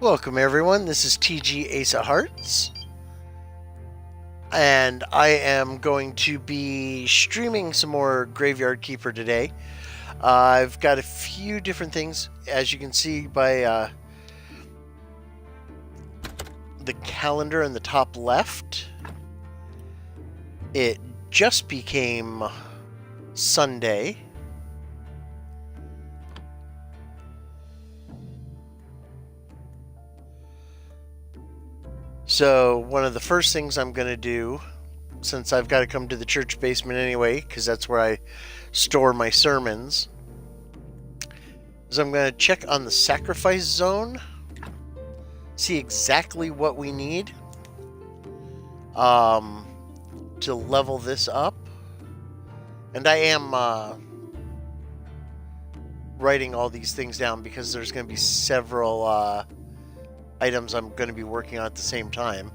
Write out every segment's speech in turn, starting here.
Welcome everyone, this is TG Ace of Hearts, and I am going to be streaming some more Graveyard Keeper today. I've got a few different things, as you can see by the calendar in the top left. It just became Sunday. So one of the first things I'm going to do, since I've got to come to the church basement anyway, because that's where I store my sermons, is I'm going to check on the sacrifice zone, see exactly what we need to level this up. And I am writing all these things down because there's going to be several items I'm going to be working on at the same time.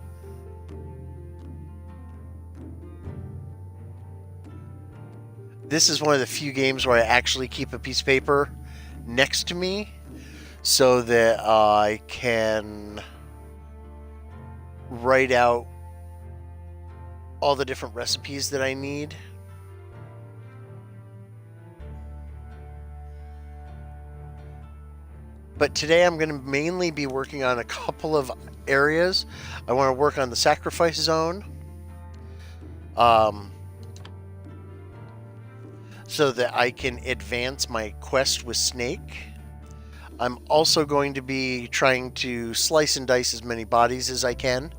This is one of the few games where I actually keep a piece of paper next to me so that I can write out all the different recipes that I need. But today I'm going to mainly be working on a couple of areas. I want to work on the sacrifice zone, so that I can advance my quest with Snake. I'm also going to be trying to slice and dice as many bodies as I can.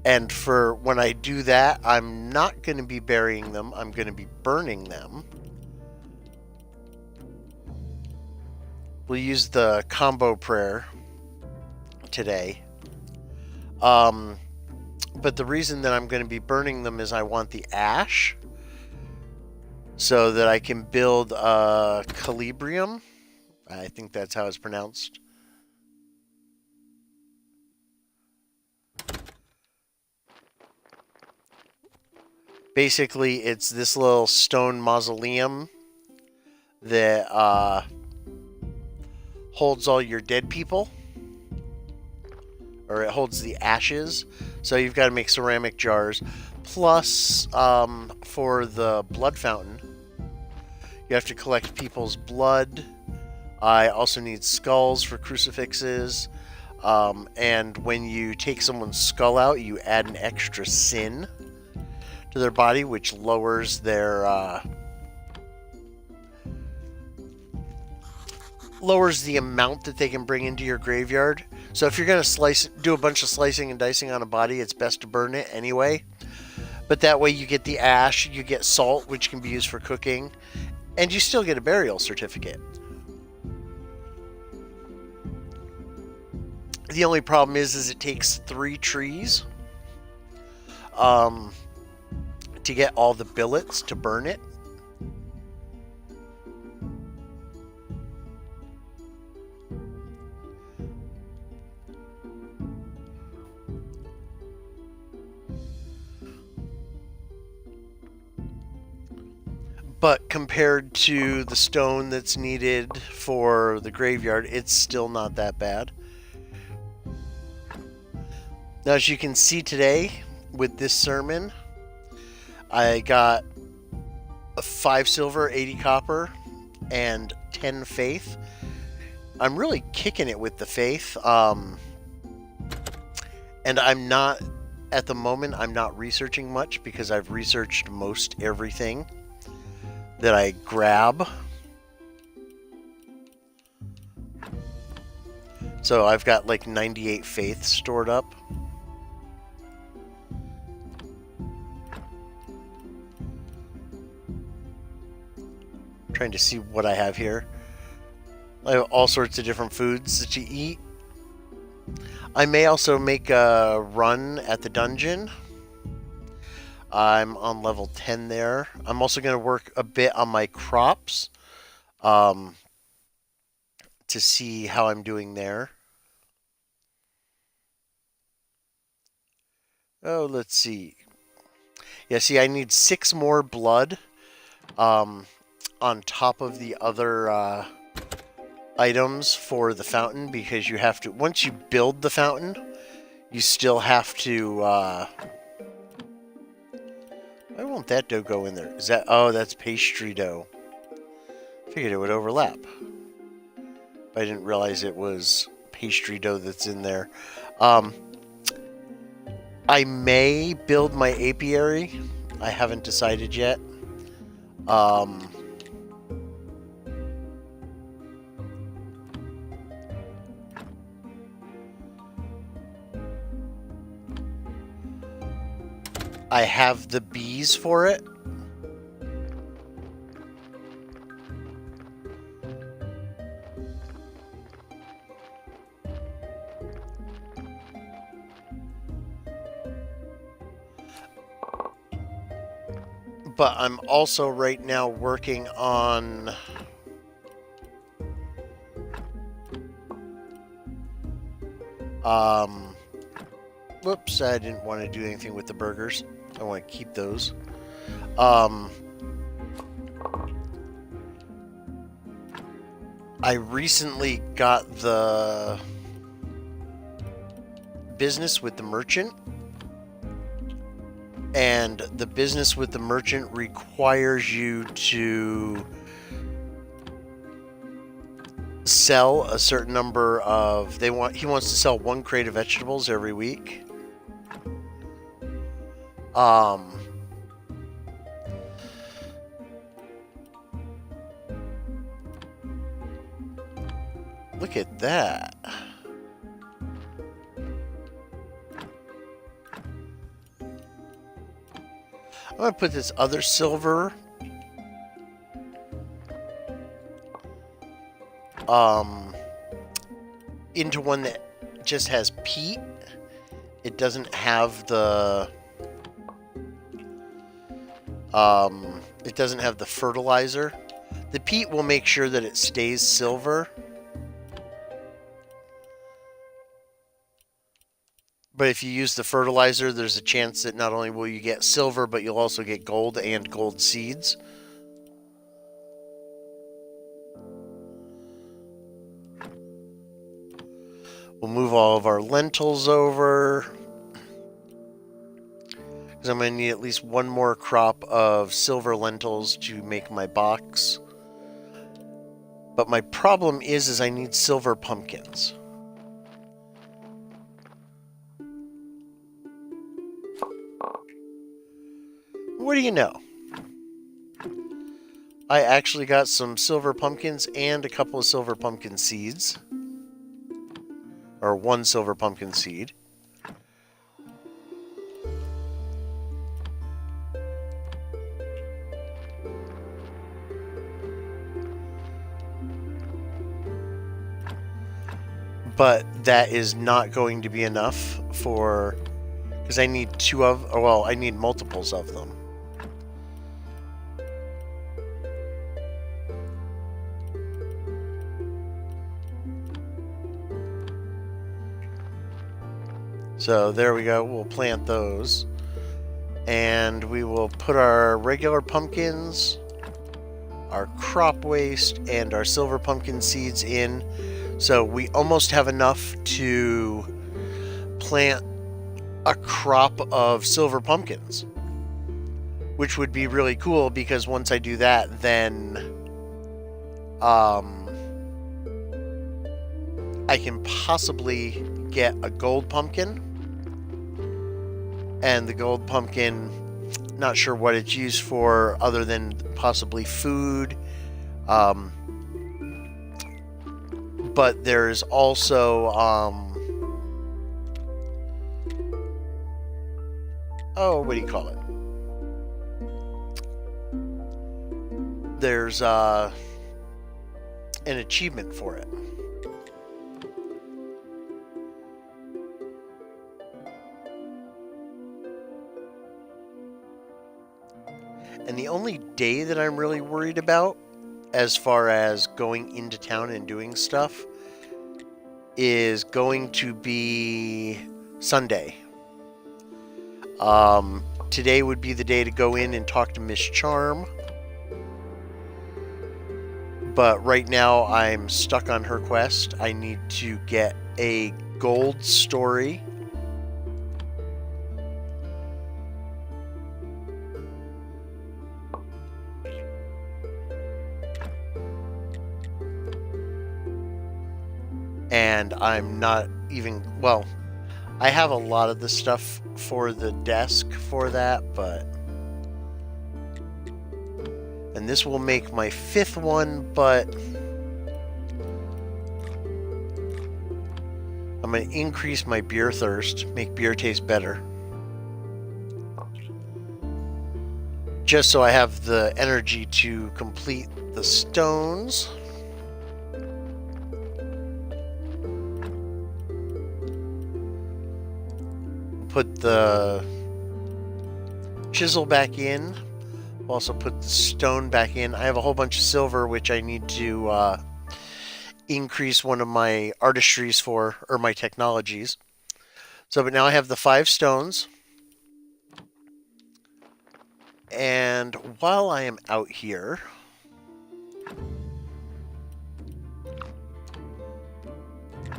And for when I do that, I'm not going to be burying them, I'm going to be burning them. We'll use the combo prayer today. But the reason that I'm going to be burning them is I want the ash so that I can build a Calibrium. I think that's how it's pronounced. Basically, it's this little stone mausoleum that holds all your dead people, or it holds the ashes. So you've got to make ceramic jars. Plus, for the blood fountain, you have to collect people's blood. I also need skulls for crucifixes. And when you take someone's skull out, you add an extra sin to their body, which lowers their lowers the amount that they can bring into your graveyard. So if you're going to do a bunch of slicing and dicing on a body, it's best to burn it anyway. But that way you get the ash, you get salt, which can be used for cooking, and you still get a burial certificate. The only problem is it takes 3 trees to get all the billets to burn it. But compared to the stone that's needed for the graveyard, it's still not that bad. Now, as you can see today with this sermon, I got 5 silver, 80 copper, and 10 faith. I'm really kicking it with the faith. And I'm not, at the moment, I'm not researching much because I've researched most everything that I grab. So I've got like 98 faith stored up. Trying to see what I have here. I have all sorts of different foods that you eat. I may also make a run at the dungeon. I'm on level 10 there. I'm also going to work a bit on my crops to see how I'm doing there. Oh, let's see. Yeah, see, I need 6 more blood on top of the other items for the fountain, because you have to, once you build the fountain, you still have to, why won't that dough go in there? Is that, oh, that's pastry dough. Figured it would overlap. I didn't realize it was pastry dough that's in there. I may build my apiary. I haven't decided yet. I have the bees for it. But I'm also right now working on whoops, I didn't want to do anything with the burgers. I want to keep those. I recently got the business with the merchant, and the business with the merchant requires you to sell a certain number of, he wants to sell 1 crate of vegetables every week. Look at that. I'm going to put this other silver into one that just has peat. It doesn't have the fertilizer. The peat will make sure that it stays silver. But if you use the fertilizer, there's a chance that not only will you get silver, but you'll also get gold and gold seeds. We'll move all of our lentils over, because I'm going to need at least 1 more crop of silver lentils to make my box. But my problem is I need silver pumpkins. What do you know? I actually got some silver pumpkins and a couple of silver pumpkin seeds. Or 1 silver pumpkin seed. But that is not going to be enough for, because I need I need multiples of them. So there we go, we'll plant those. And we will put our regular pumpkins, our crop waste, and our silver pumpkin seeds in. So we almost have enough to plant a crop of silver pumpkins. Which would be really cool, because once I do that, then I can possibly get a gold pumpkin. And the gold pumpkin, not sure what it's used for other than possibly food. But there's also, what do you call it? There's an achievement for it. And the only day that I'm really worried about, as far as going into town and doing stuff, is going to be Sunday. Today would be the day to go in and talk to Miss Charm. But right now I'm stuck on her quest. I need to get a gold story. And I'm not even, well, I have a lot of the stuff for the desk for that, but... And this will make my 5th one, but... I'm going to increase my beer thirst, make beer taste better. Just so I have the energy to complete the stones. Put the chisel back in. Also put the stone back in. I have a whole bunch of silver, which I need to increase one of my artistries for, or my technologies. So, but now I have the 5 stones. And while I am out here,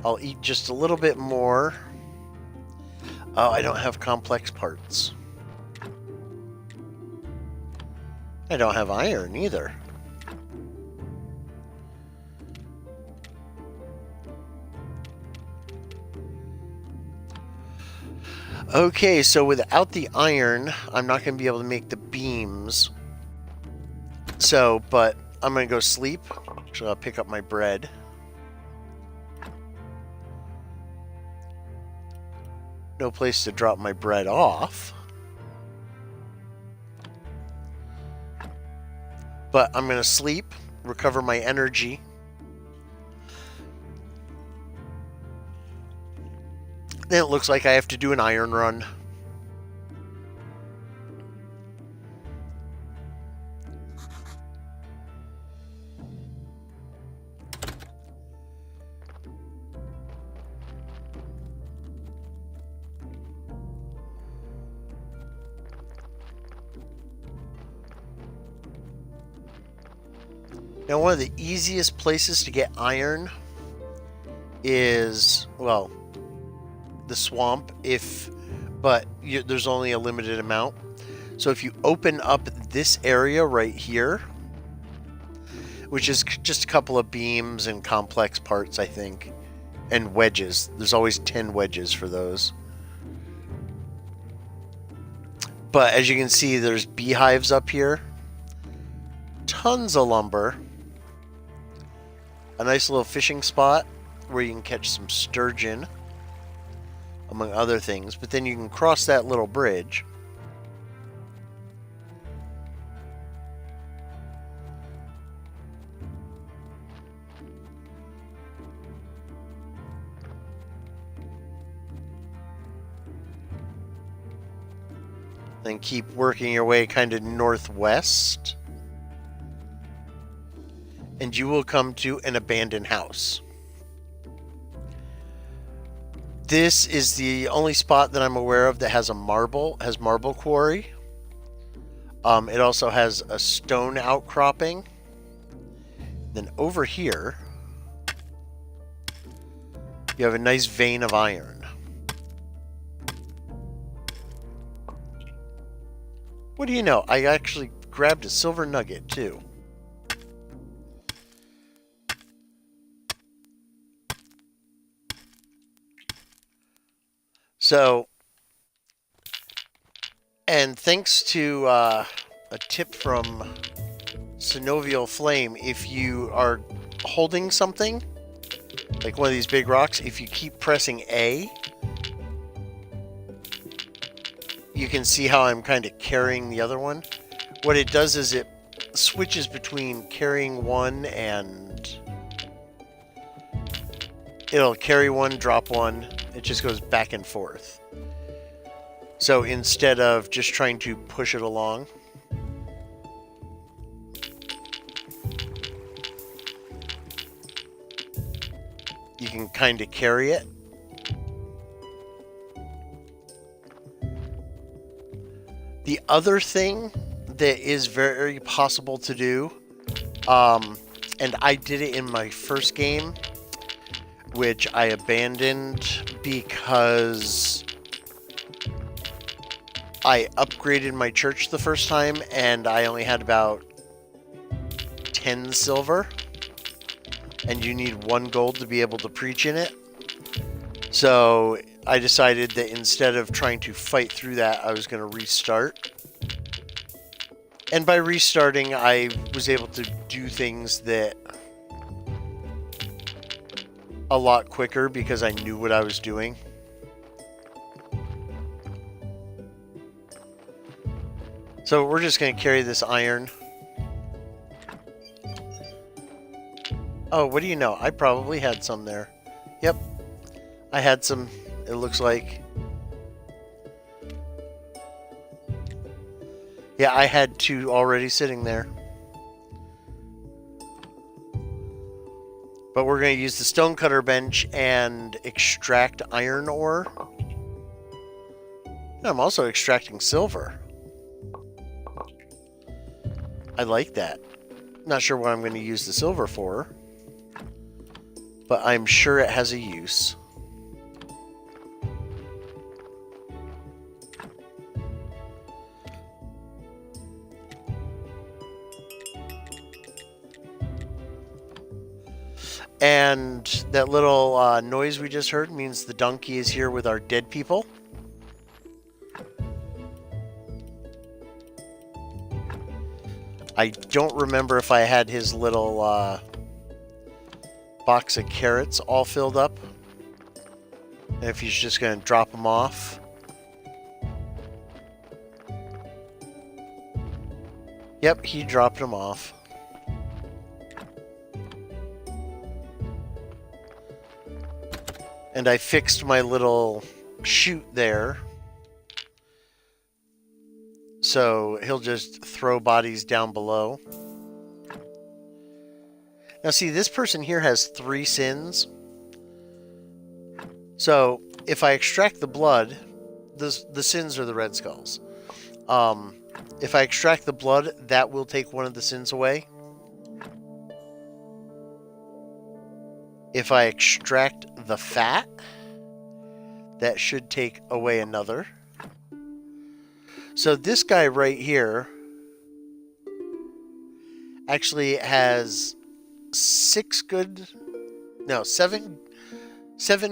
I'll eat just a little bit more. Oh, I don't have complex parts. I don't have iron either. Okay, so without the iron, I'm not going to be able to make the beams. So, but I'm going to go sleep. So I'll pick up my bread. No place to drop my bread off. But I'm going to sleep, recover my energy. Then it looks like I have to do an iron run. Now, one of the easiest places to get iron is, well, the swamp, but there's only a limited amount. So if you open up this area right here, which is just a couple of beams and complex parts, I think, and wedges. There's always 10 wedges for those. But as you can see, there's beehives up here. Tons of lumber. A nice little fishing spot where you can catch some sturgeon, among other things. But then you can cross that little bridge. Then keep working your way kind of northwest. And you will come to an abandoned house. This is the only spot that I'm aware of that has marble quarry. It also has a stone outcropping. Then over here, you have a nice vein of iron. What do you know? I actually grabbed a silver nugget too. So, and thanks to a tip from Synovial Flame, if you are holding something, like one of these big rocks, if you keep pressing A, you can see how I'm kind of carrying the other one. What it does is it switches between carrying one and... It'll carry one, drop one. It just goes back and forth. So instead of just trying to push it along, you can kind of carry it. The other thing that is very possible to do, and And I did it in my first game, which I abandoned because I upgraded my church the first time and I only had about 10 silver. And you need 1 gold to be able to preach in it. So I decided that instead of trying to fight through that, I was going to restart. And by restarting, I was able to do things that a lot quicker because I knew what I was doing. So we're just going to carry this iron. Oh, what do you know? I probably had some there. Yep. I had some, it looks like. Yeah, I had 2 already sitting there. But we're going to use the stonecutter bench and extract iron ore. I'm also extracting silver. I like that. Not sure what I'm going to use the silver for, but I'm sure it has a use. And that little noise we just heard means the donkey is here with our dead people. I don't remember if I had his little box of carrots all filled up. And if he's just going to drop them off. Yep, he dropped them off. And I fixed my little chute there. So he'll just throw bodies down below. Now see, this person here has 3 sins. So if I extract the blood, the sins are the red skulls. If I extract the blood, that will take one of the sins away. If I extract the fat, that should take away another. So this guy right here actually has 7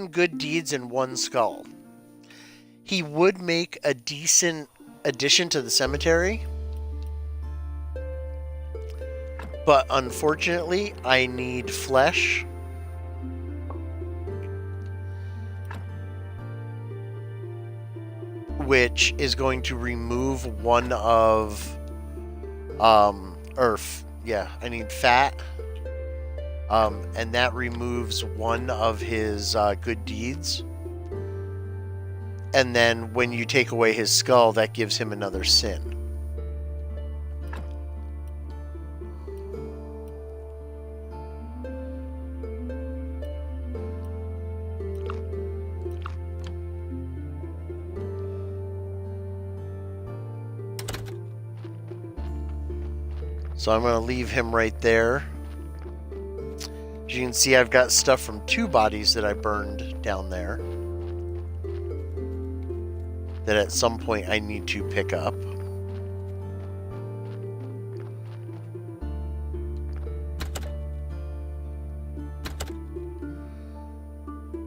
good deeds and 1 skull. He would make a decent addition to the cemetery, but unfortunately I need flesh. Which is going to remove one of, I need fat, and that removes one of his good deeds. And then when you take away his skull, that gives him another sin. So I'm going to leave him right there. As you can see, I've got stuff from 2 bodies that I burned down there that at some point I need to pick up.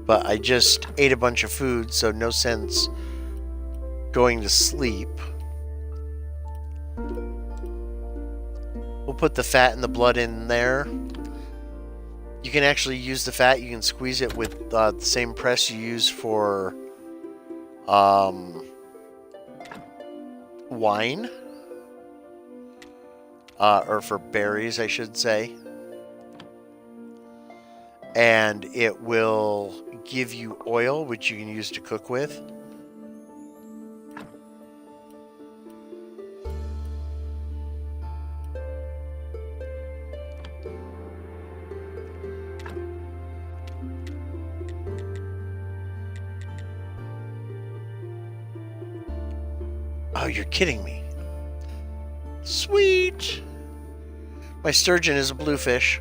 But I just ate a bunch of food, so no sense going to sleep. We'll put the fat and the blood in there. You can actually use the fat. You can squeeze it with the same press you use for wine. Or for berries, I should say. And it will give you oil, which you can use to cook with. Oh, you're kidding me. Sweet! My sturgeon is a bluefish.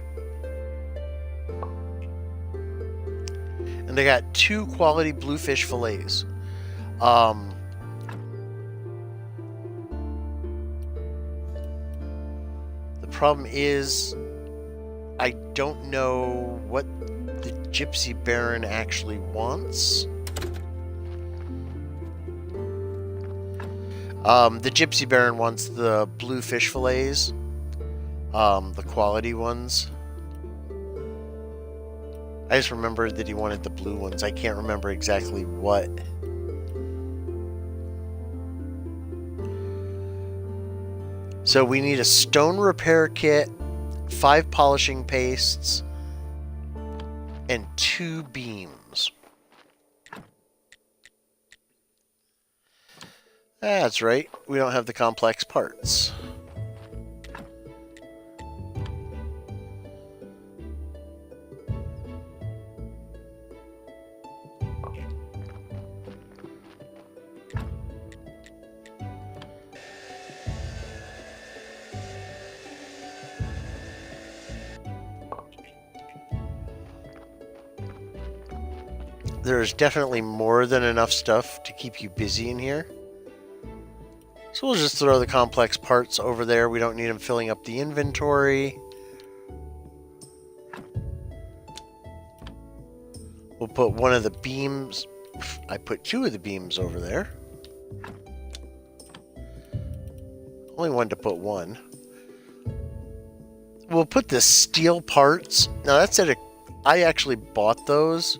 And I got 2 quality bluefish fillets. The problem is, I don't know what the Gypsy Baron actually wants. The Gypsy Baron wants the blue fish fillets, the quality ones. I just remembered that he wanted the blue ones. I can't remember exactly what. So we need a stone repair kit, 5 polishing pastes, and 2 beams. That's right, we don't have the complex parts. There's definitely more than enough stuff to keep you busy in here. So we'll just throw the complex parts over there. We don't need them filling up the inventory. We'll put one of the beams. I put 2 of the beams over there. Only wanted to put 1. We'll put the steel parts. Now that's at a... I actually bought those.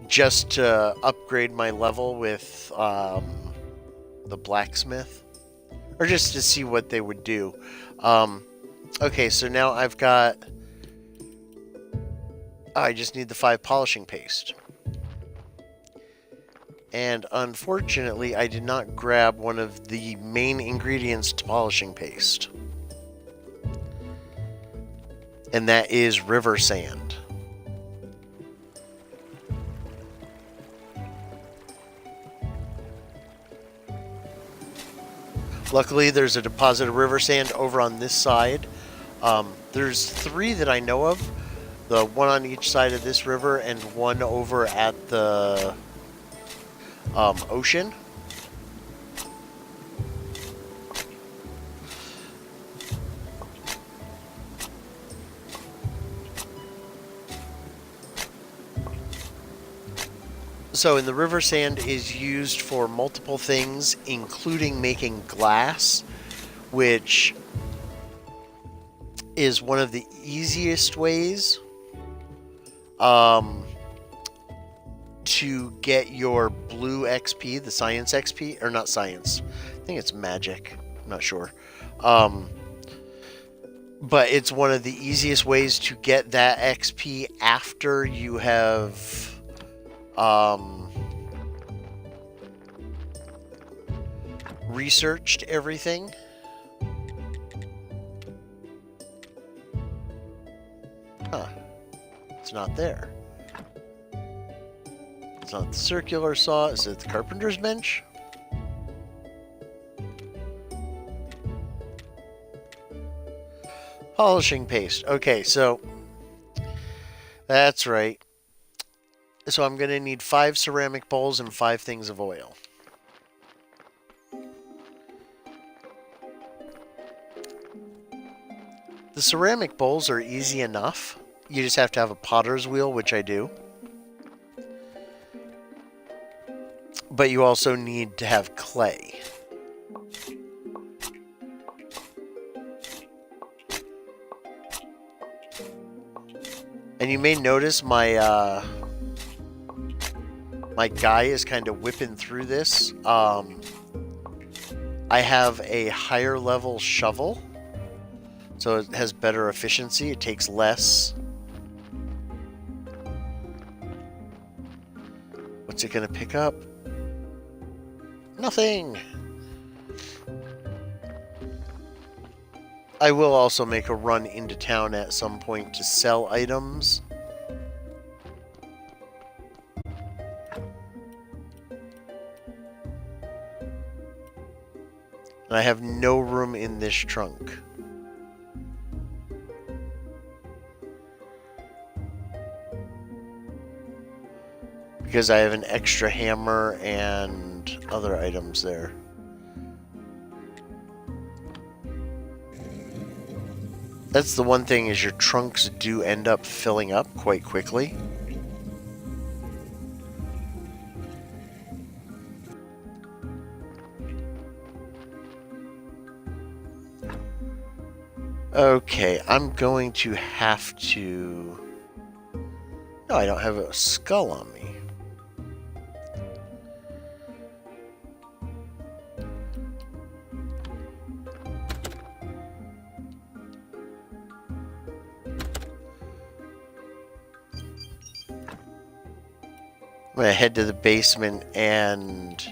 Just to upgrade my level with the blacksmith, or just to see what they would do. Okay, so now I've got... I just need the 5 polishing paste. And unfortunately, I did not grab one of the main ingredients to polishing paste. And that is river sand. Luckily, there's a deposit of river sand over on this side. There's 3 that I know of. The one on each side of this river and one over at the ocean. So, and the river sand is used for multiple things, including making glass, which is one of the easiest ways to get your blue XP, the science XP, or not science, I think it's magic, I'm not sure. But it's one of the easiest ways to get that XP after you have researched everything. Huh. It's not there. It's not the circular saw. Is it the carpenter's bench? Polishing paste. Okay, so that's right. So I'm going to need 5 ceramic bowls and 5 things of oil. The ceramic bowls are easy enough. You just have to have a potter's wheel, which I do. But you also need to have clay. And you may notice my my guy is kind of whipping through this. I have a higher level shovel, so it has better efficiency. It takes less. What's it going to pick up? Nothing. I will also make a run into town at some point to sell items. And I have no room in this trunk. because I have an extra hammer and other items there. That's the one thing, is your trunks do end up filling up quite quickly. Okay, I'm going to have to... No, I don't have a skull on me. I'm going to head to the basement and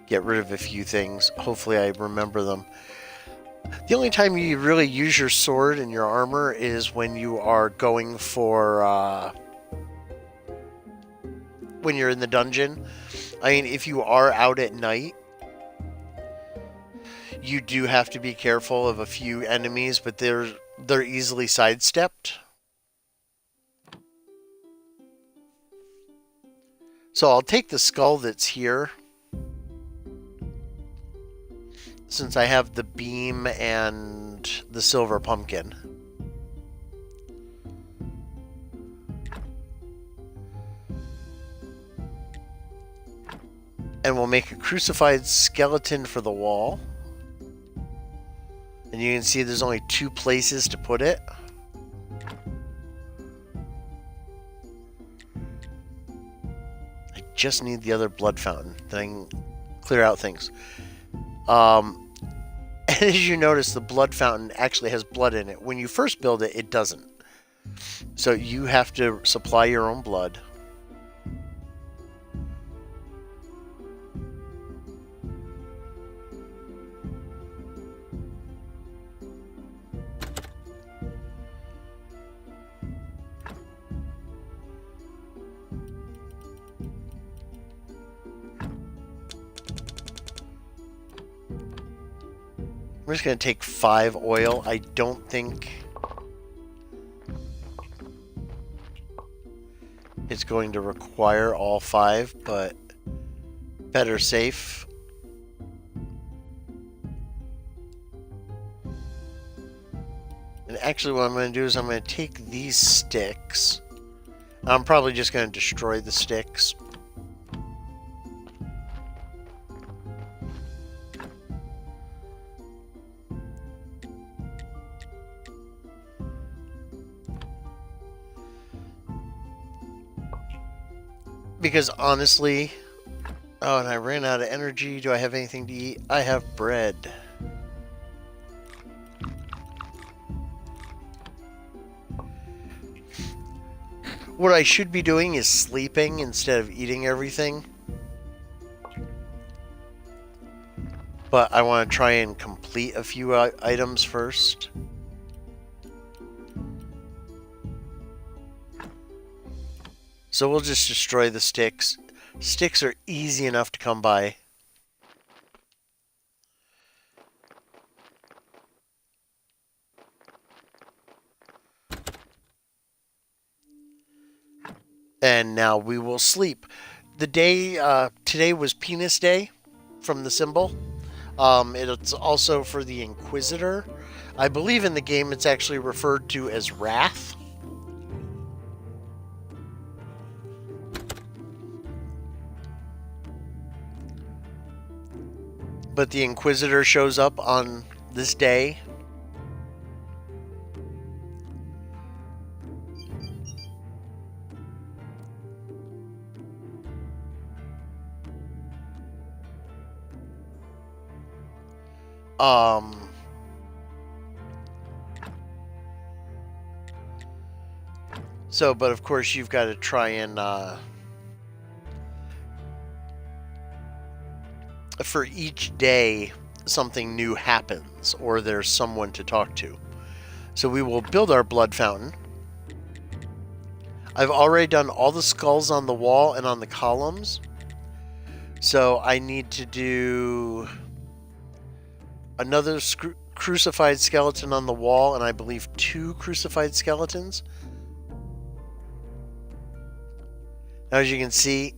get rid of a few things. Hopefully I remember them. The only time you really use your sword and your armor is when you are going for... when you're in the dungeon. I mean, if you are out at night, you do have to be careful of a few enemies, but they're easily sidestepped. So I'll take the skull that's here, since I have the beam and the silver pumpkin. And we'll make a crucified skeleton for the wall. And you can see there's only 2 places to put it. I just need the other blood fountain, then I can clear out things. And as you notice, the blood fountain actually has blood in it. When you first build it, it doesn't. So you have to supply your own blood. I'm just going to take 5 oil. I don't think it's going to require all 5, but better safe. And actually what I'm going to do is I'm going to take these sticks. I'm probably just going to destroy the sticks. Because honestly... Oh, and I ran out of energy. Do I have anything to eat? I have bread. What I should be doing is sleeping instead of eating everything. But I want to try and complete a few items first. So we'll just destroy the sticks. Sticks are easy enough to come by. And now we will sleep. The day, today was Penis Day from the symbol. It's also for the Inquisitor. I believe in the game it's actually referred to as Wrath. But the Inquisitor shows up on this day. So, but of course you've got to try and, for each day, something new happens, or there's someone to talk to. So we will build our blood fountain. I've already done all the skulls on the wall and on the columns. So I need to do another crucified skeleton on the wall, and I believe 2 crucified skeletons. Now, as you can see,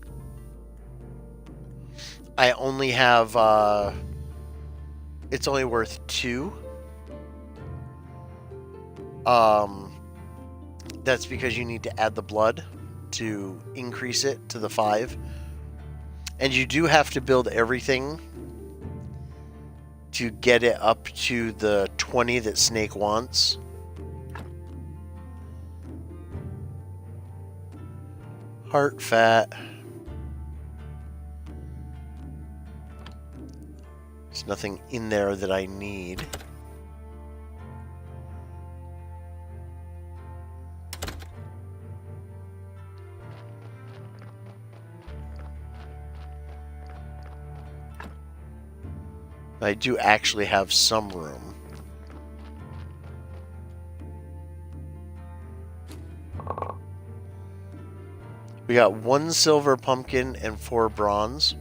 I only have, it's only worth 2. That's because you need to add the blood to increase it to the 5. And you do have to build everything to get it up to the 20 that Snake wants. Heart fat. There's nothing in there that I need. I do actually have some room. We got 1 silver pumpkin and 4 bronze.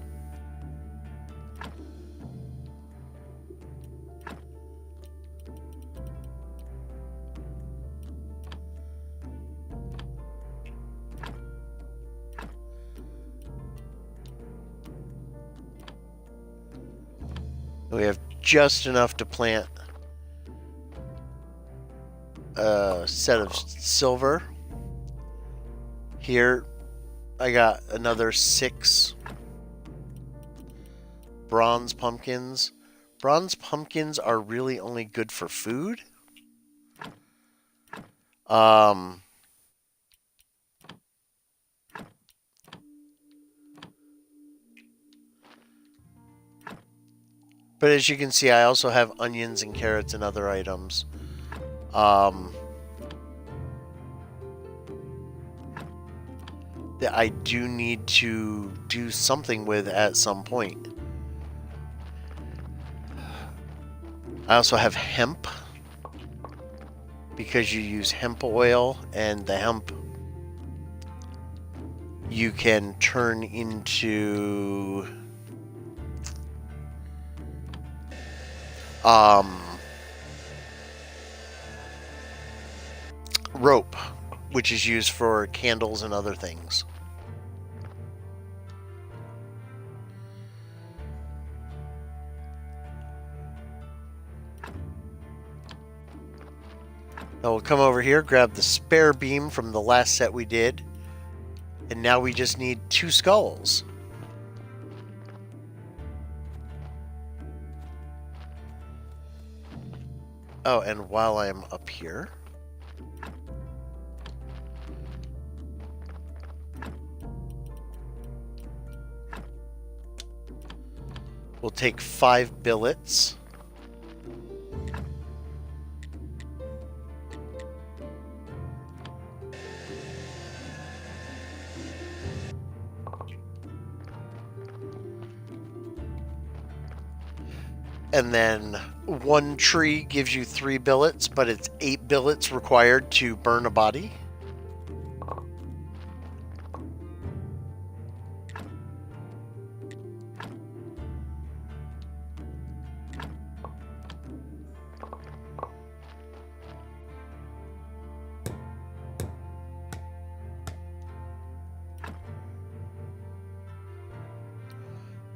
We have just enough to plant a set of silver. Here, I got another 6 bronze pumpkins. Bronze pumpkins are really only good for food. But as you can see, I also have onions and carrots and other items. That I do need to do something with at some point. I also have hemp, because you use hemp oil, and the hemp you can turn into rope, which is used for candles and other things. Now we'll come over here, grab the spare beam from the last set we did, and now we just need 2 skulls. Oh, and while I'm up here, we'll take 5 billets. And then 1 tree gives you 3 billets, but it's 8 billets required to burn a body.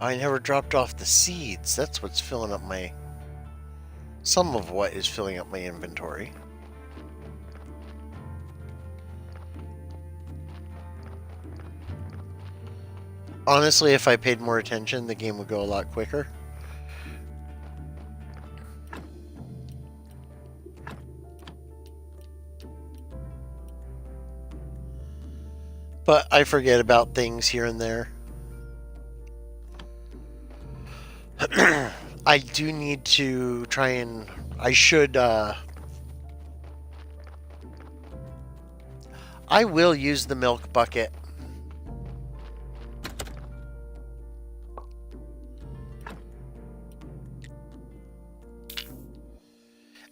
I never dropped off the seeds. That's what's filling up my... Some of what is filling up my inventory. Honestly, if I paid more attention, the game would go a lot quicker. But I forget about things here and there. I do need to try and... I should... I will use the milk bucket.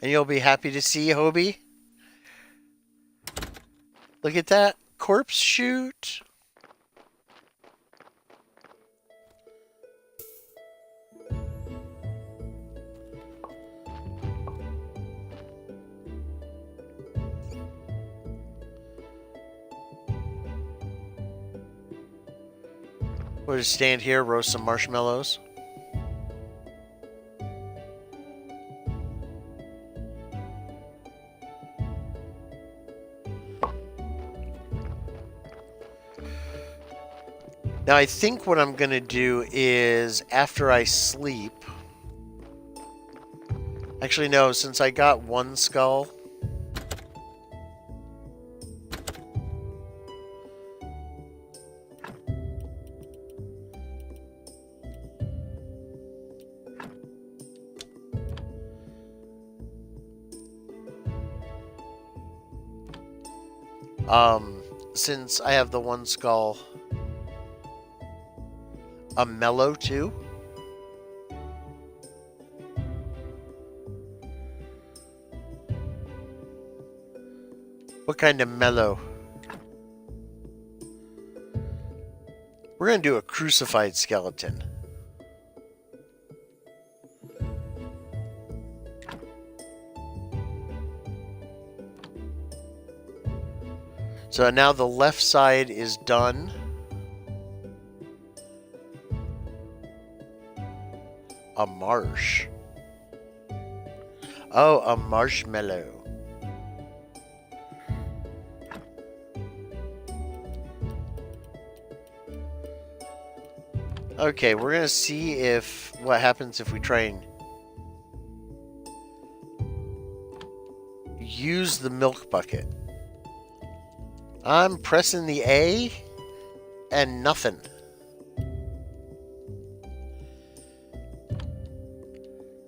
And you'll be happy to see, Hobie. Look at that corpse shoot. We'll just stand here, roast some marshmallows. Now I think what I'm going to do is, after I sleep... Actually, no, since I got one skull... since I have the one skull... A mellow too? What kind of mellow? We're going to do a crucified skeleton. So now the left side is done. A marsh. Oh, a marshmallow. Okay, we're gonna see if what happens if we try and use the milk bucket. I'm pressing the A and nothing.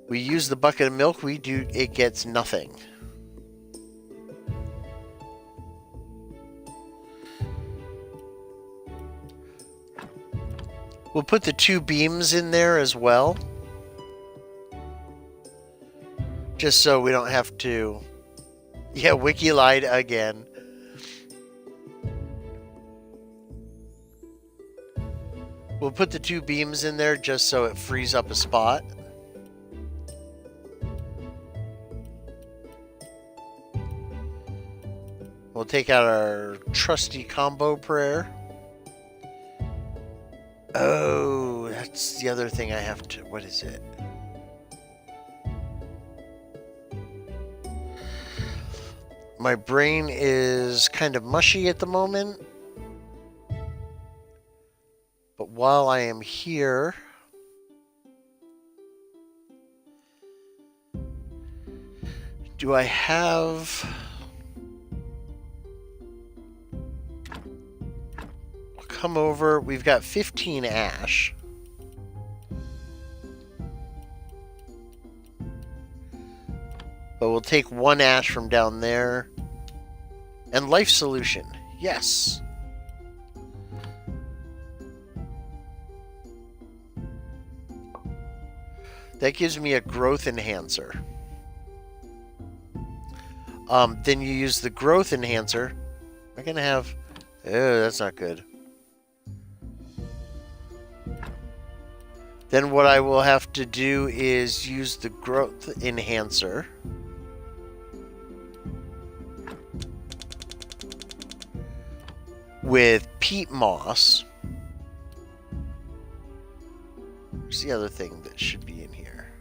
We use the bucket of milk, it gets nothing. We'll put the 2 beams in there as well. Just so we don't have to... Yeah, Wiki lied again. We'll put the 2 beams in there just so it frees up a spot. We'll take out our trusty combo prayer. Oh, that's the other thing I have to... What is it? My brain is kind of mushy at the moment. But while I am here... Do I have... Come over. We've got 15 ash. But we'll take 1 ash from down there. And life solution. Yes. That gives me a growth enhancer. Then you use the growth enhancer. Am I going to have... Oh, that's not good. Then what I will have to do is use the growth enhancer. With peat moss. Where's the other thing that should be in here?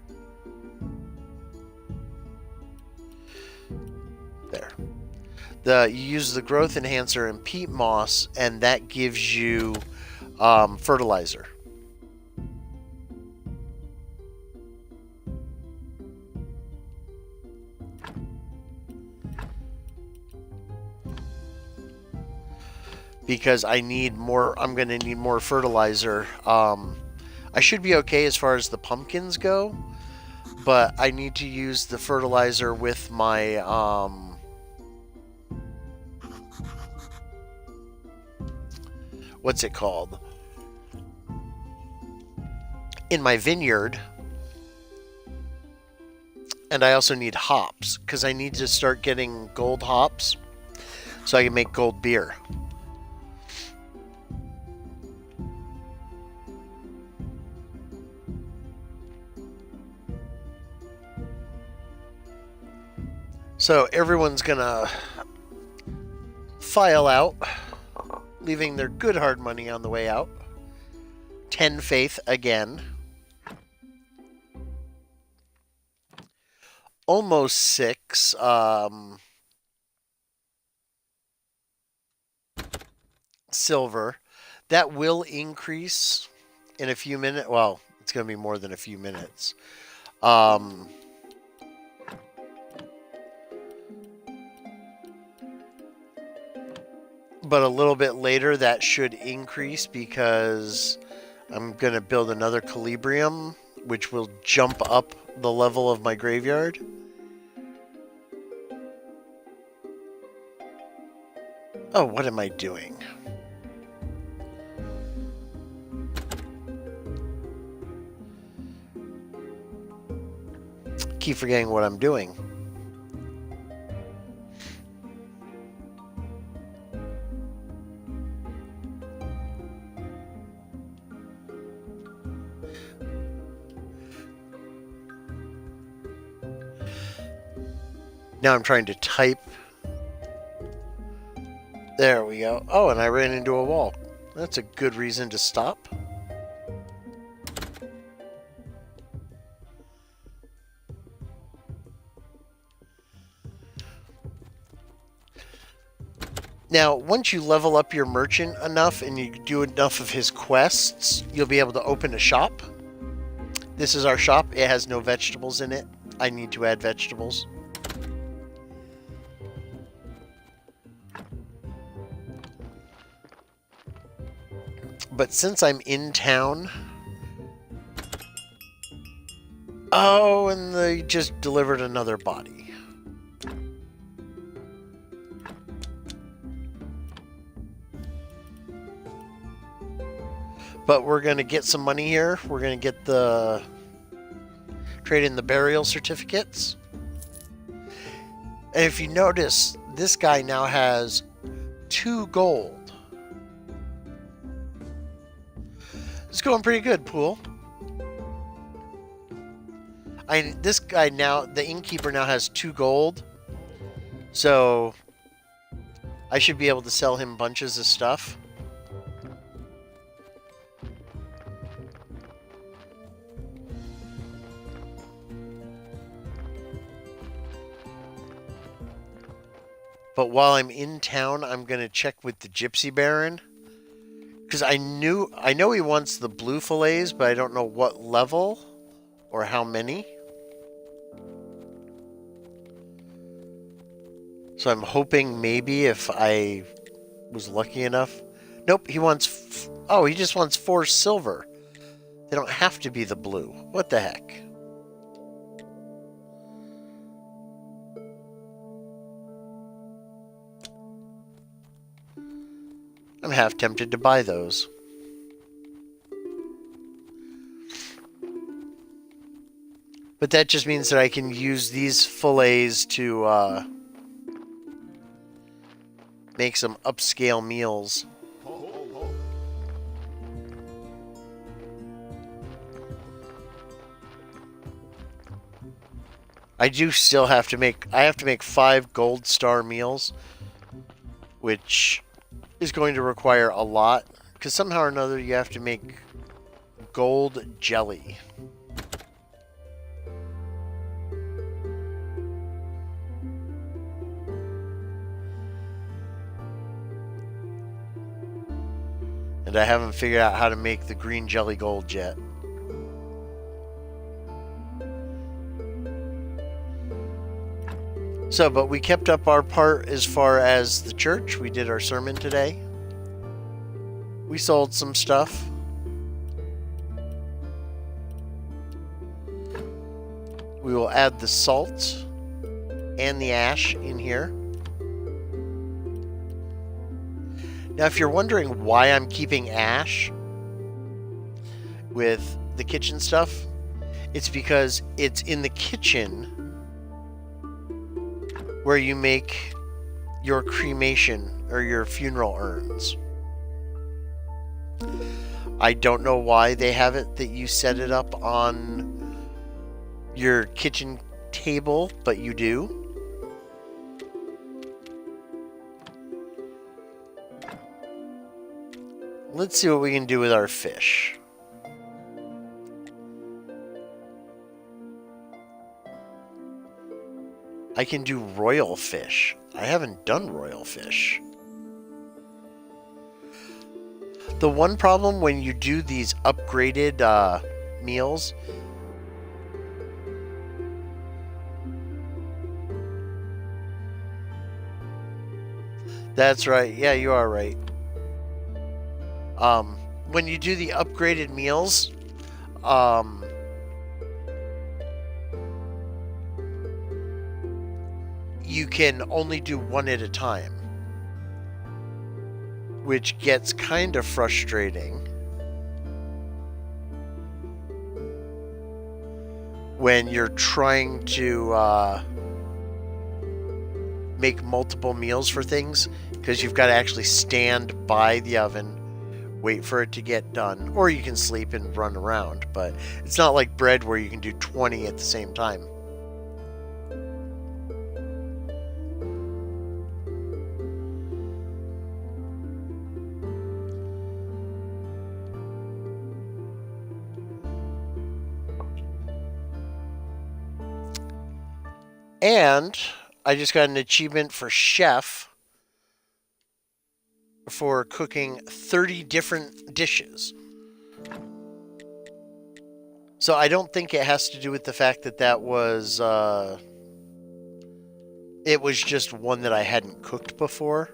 There. You use the growth enhancer and peat moss, and that gives you fertilizer. Because I need more, I'm going to need more fertilizer. I should be okay as far as the pumpkins go, but I need to use the fertilizer with my, what's it called? In my vineyard. And I also need hops, because I need to start getting gold hops so I can make gold beer. So everyone's gonna file out, leaving their good hard money on the way out. 10 faith again. Almost 6. Silver. That will increase in a few minutes. Well, it's going to be more than a few minutes. But a little bit later, that should increase because I'm going to build another Calibrium, which will jump up the level of my graveyard. Oh, what am I doing? Keep forgetting what I'm doing. Now I'm trying to type. There we go. Oh, and I ran into a wall. That's a good reason to stop. Now, once you level up your merchant enough and you do enough of his quests, you'll be able to open a shop. This is our shop. It has no vegetables in it. I need to add vegetables. But since I'm in town... Oh, and they just delivered another body. But we're going to get some money here. We're going to get the... trade in the burial certificates. And if you notice, this guy now has 2 gold. It's going pretty good, Pool. This guy now, the innkeeper now has 2 gold. So I should be able to sell him bunches of stuff. But while I'm in town, I'm going to check with the Gypsy Baron. Because I know he wants the blue fillets, but I don't know what level or how many. So I'm hoping maybe if I was lucky enough. Nope, he wants... Oh, he just wants 4 silver. They don't have to be the blue. What the heck? I'm half tempted to buy those. But that just means that I can use these fillets to make some upscale meals. I do still have to make... I have to make 5 gold star meals, which is going to require a lot, because somehow or another you have to make gold jelly. And I haven't figured out how to make the green jelly gold yet. So, but we kept up our part as far as the church. We did our sermon today. We sold some stuff. We will add the salt and the ash in here. Now, if you're wondering why I'm keeping ash with the kitchen stuff, it's because it's in the kitchen where you make your cremation or your funeral urns. I don't know why they have it that you set it up on your kitchen table, but you do. Let's see what we can do with our fish. I can do royal fish. I haven't done royal fish. The one problem when you do these upgraded meals, that's right. Yeah, you are right. When you do the upgraded meals, you can only do one at a time, which gets kind of frustrating when you're trying to make multiple meals for things, because you've got to actually stand by the oven, wait for it to get done, or you can sleep and run around, but it's not like bread where you can do 20 at the same time. And I just got an achievement for chef for cooking 30 different dishes. So I don't think it has to do with the fact that that was it was just one that I hadn't cooked before.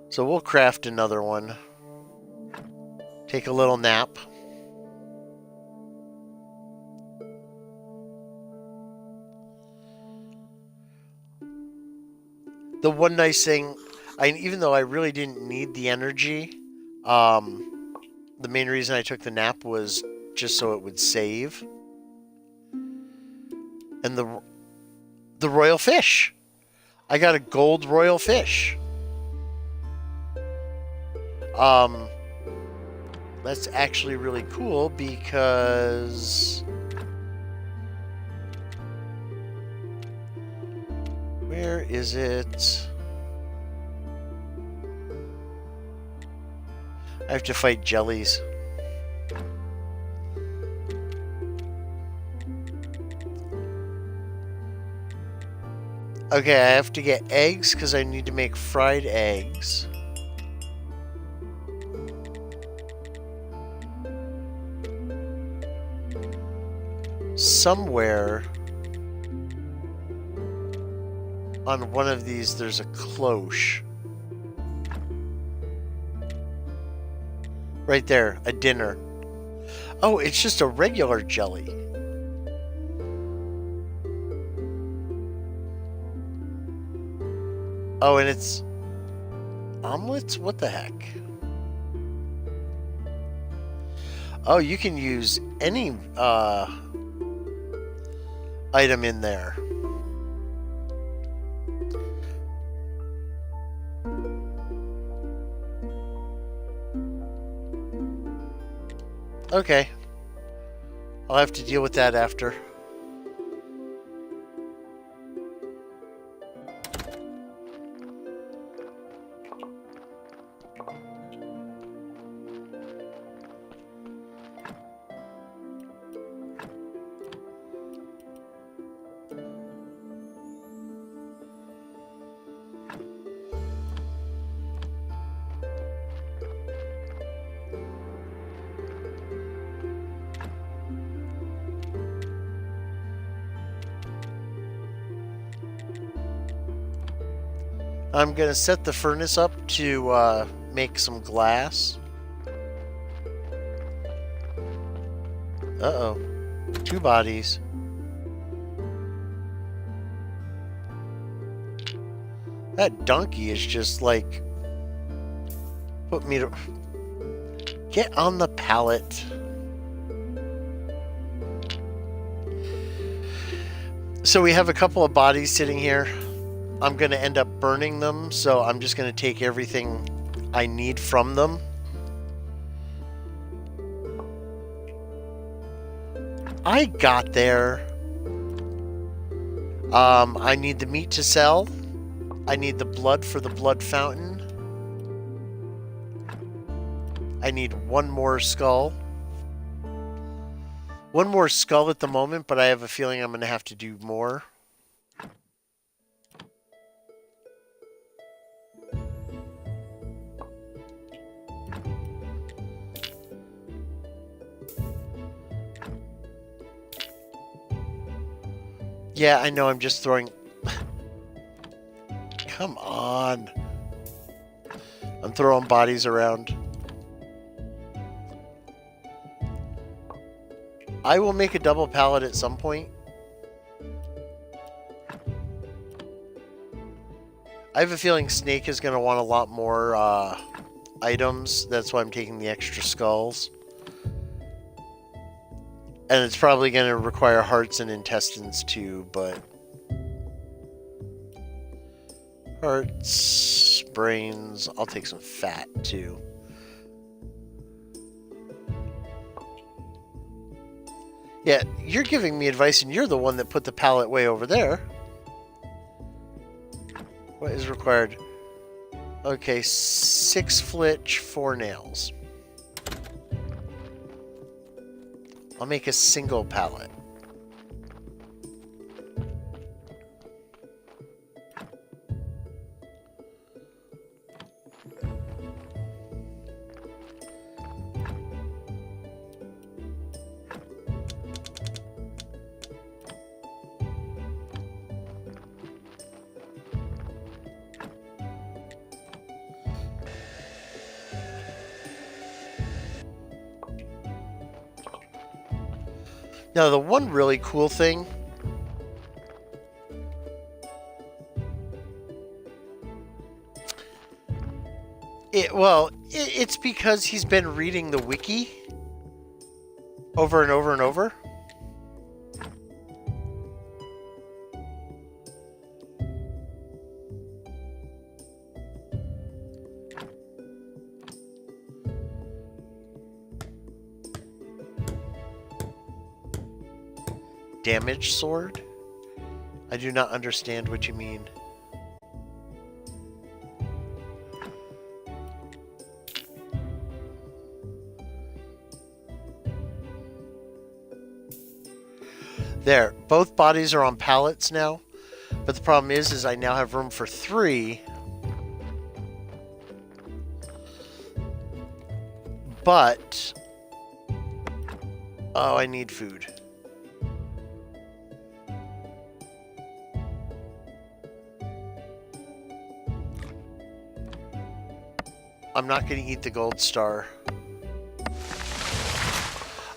So we'll craft another one. Take a little nap. The one nice thing, even though I really didn't need the energy, the main reason I took the nap was just so it would save. And the royal fish. I got a gold royal fish. That's actually really cool because where is it? I have to fight jellies. Okay, I have to get eggs because I need to make fried eggs. Somewhere on one of these there's a cloche. Right there, a dinner. Oh, it's just a regular jelly. Oh, and it's omelets? What the heck? Oh, you can use any item in there. Okay. I'll have to deal with that after. I'm going to set the furnace up to make some glass. Uh-oh. 2 bodies. That donkey is just like... Put me to... Get on the pallet. So we have a couple of bodies sitting here. I'm going to end up burning them, so I'm just going to take everything I need from them. I got there. I need the meat to sell. I need the blood for the blood fountain. I need 1 more skull. One more skull at the moment, but I have a feeling I'm going to have to do more. Yeah, I know, I'm just throwing... Come on. I'm throwing bodies around. I will make a double pallet at some point. I have a feeling Snake is going to want a lot more items. That's why I'm taking the extra skulls. And it's probably going to require hearts and intestines too, but... Hearts, brains, I'll take some fat too. Yeah, you're giving me advice and you're the one that put the pallet way over there. What is required? Okay, 6 flitch, 4 nails. I'll make a single pallet. Now, the one really cool thing... It's because he's been reading the wiki over and over and over. Damage sword? I do not understand what you mean. There, both bodies are on pallets now, but the problem is I now have room for 3. But... Oh, I need food. I'm not going to eat the gold star.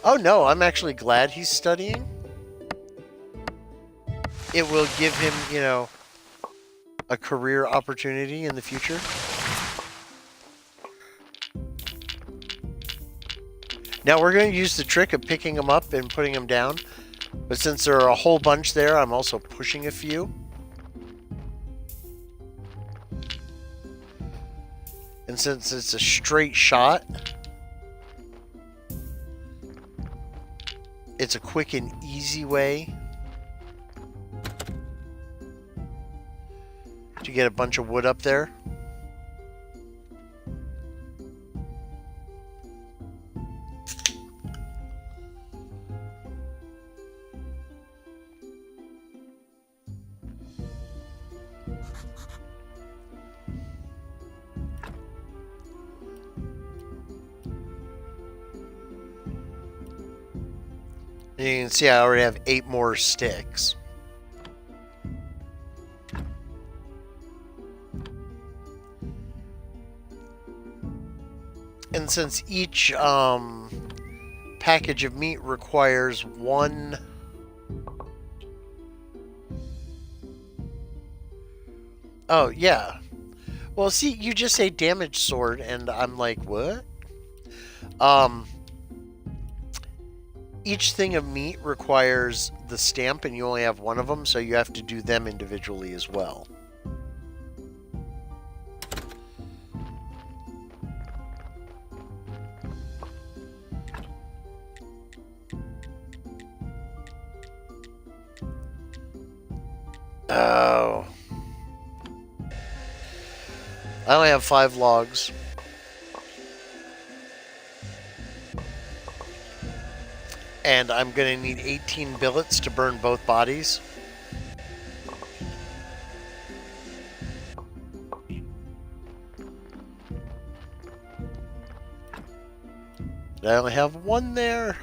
Oh no, I'm actually glad he's studying. It will give him, you know, a career opportunity in the future. Now we're going to use the trick of picking them up and putting them down. But since there are a whole bunch there, I'm also pushing a few. And since it's a straight shot, it's a quick and easy way to get a bunch of wood up there. And you can see I already have 8 more sticks. And since each package of meat requires 1... Oh, yeah. Well, see, you just say damage sword, and I'm like, what? Each thing of meat requires the stamp, and you only have 1 of them, so you have to do them individually as well. Oh. I only have 5 logs. And I'm going to need 18 billets to burn both bodies. I only have one there.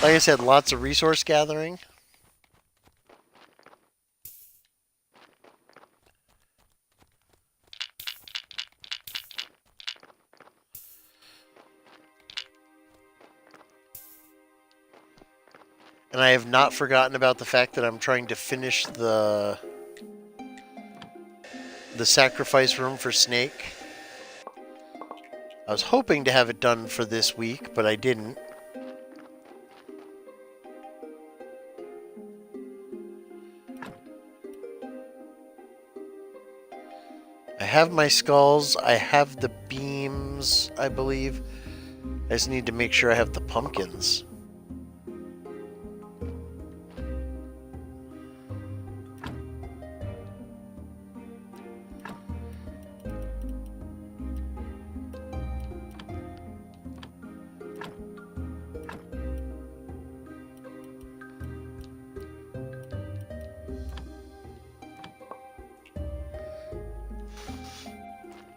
Like I said, lots of resource gathering. And I have not forgotten about the fact that I'm trying to finish the sacrifice room for Snake. I was hoping to have it done for this week, but I didn't. I have my skulls. I have the beams, I believe. I just need to make sure I have the pumpkins.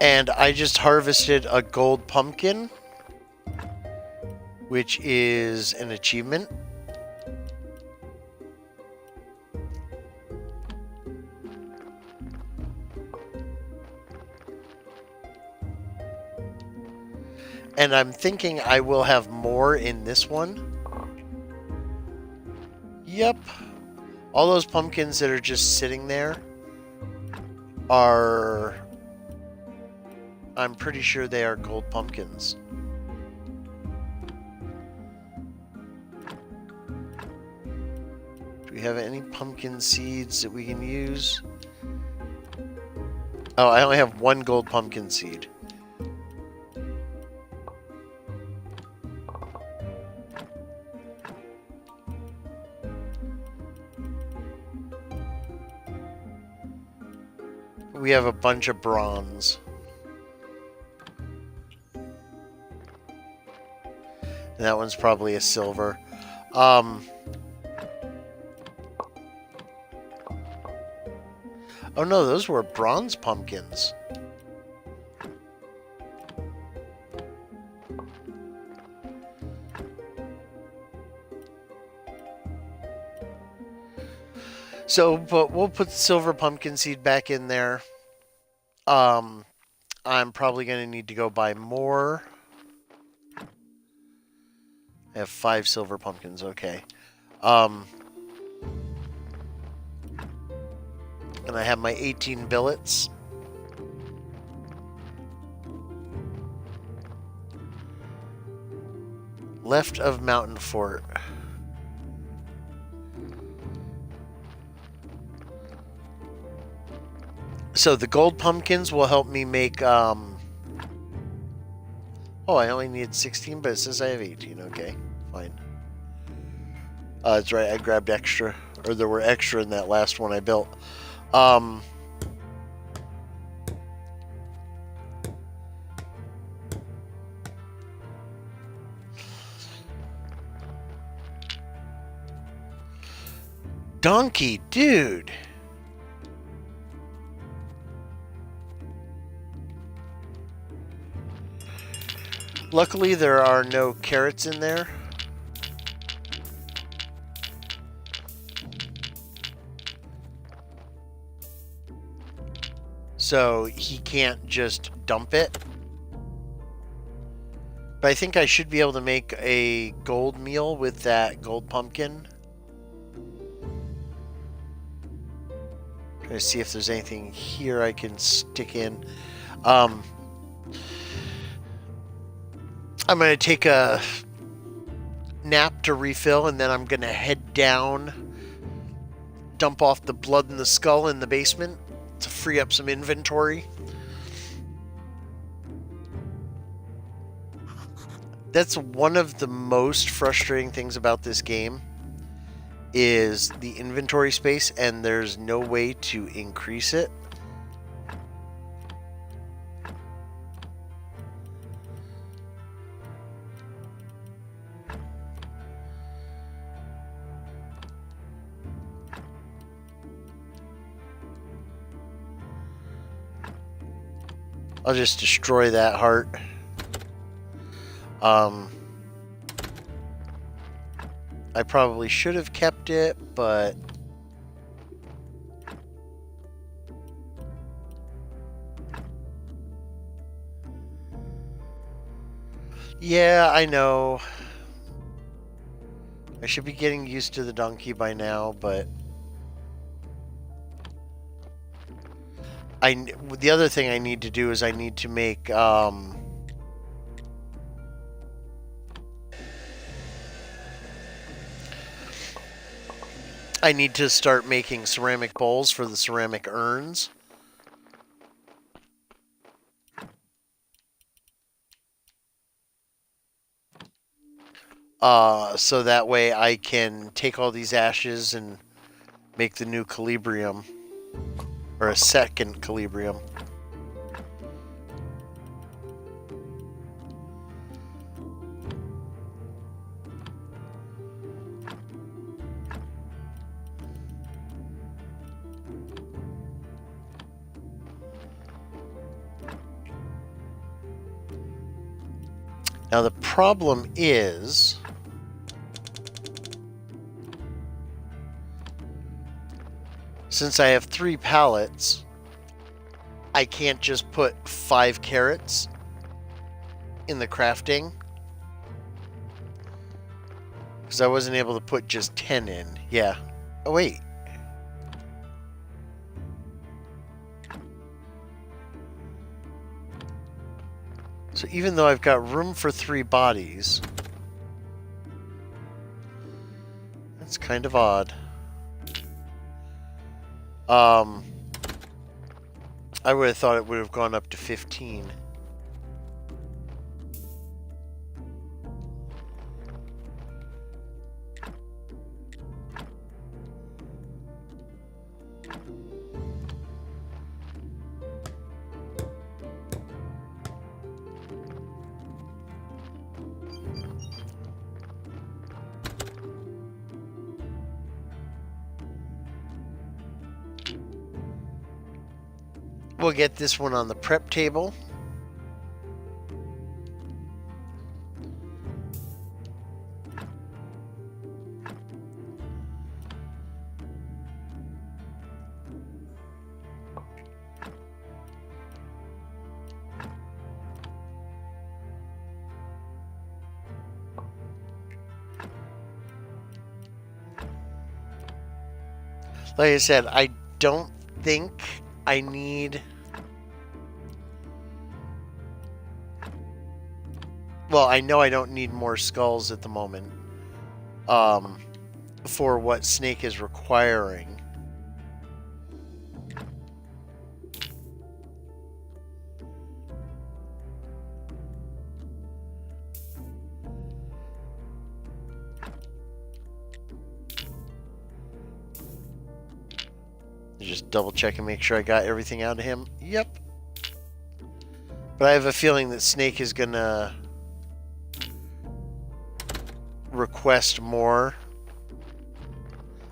And I just harvested a gold pumpkin, which is an achievement. And I'm thinking I will have more in this one. Yep. All those pumpkins that are just sitting there are... I'm pretty sure they are gold pumpkins. Do we have any pumpkin seeds that we can use? Oh, I only have one gold pumpkin seed. We have a bunch of bronze. And that one's probably a silver. Oh no, those were bronze pumpkins. So, but we'll put the silver pumpkin seed back in there. I'm probably going to need to go buy more. I have 5 silver pumpkins, okay. And I have my 18 billets. Left of Mountain Fort. So the gold pumpkins will help me make, oh, I only need 16, but it says I have 18. Okay, fine. That's right, I grabbed extra. Or there were extra in that last one I built. Donkey, dude! Luckily, there are no carrots in there. So he can't just dump it. But I think I should be able to make a gold meal with that gold pumpkin. Trying to see if there's anything here I can stick in. I'm going to take a nap to refill, and then I'm going to head down, dump off the blood and the skull in the basement to free up some inventory. That's one of the most frustrating things about this game, is the inventory space, and there's no way to increase it. I'll just destroy that heart. I probably should have kept it, but yeah, I know. I should be getting used to the donkey by now, but the other thing I need to do is I need to make I need to start making ceramic bowls for the ceramic urns. So that way I can take all these ashes and make the new Calibrium. Or a second Calibrium. Now the problem is since I have 3 pallets, I can't just put 5 carrots in the crafting. Because I wasn't able to put just 10 in. Yeah. Oh, wait. So even though I've got room for 3 bodies, that's kind of odd. I would have thought it would have gone up to 15. We'll get this one on the prep table. Like I said, I don't think I need... Well, I know I don't need more skulls at the moment for what Snake is requiring. Just double check and make sure I got everything out of him. Yep. But I have a feeling that Snake is gonna request more.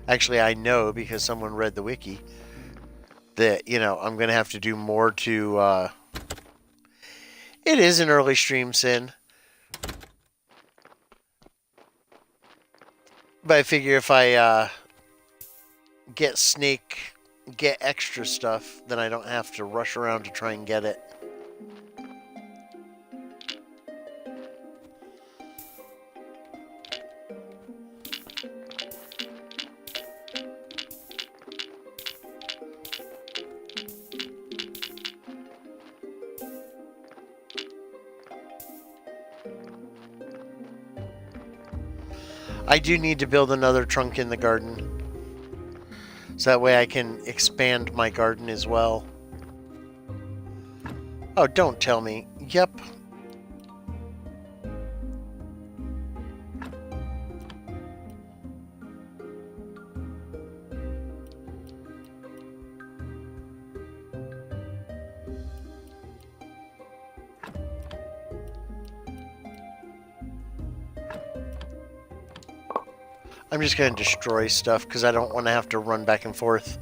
Actually, I know because someone read the wiki that, you know, I'm gonna have to do more to it is an early stream, Sin. But I figure if I get Snake, get extra stuff, then I don't have to rush around to try and get it. I do need to build another trunk in the garden. So that way I can expand my garden as well. Oh, don't tell me. Yep. I'm just going to destroy stuff because I don't want to have to run back and forth.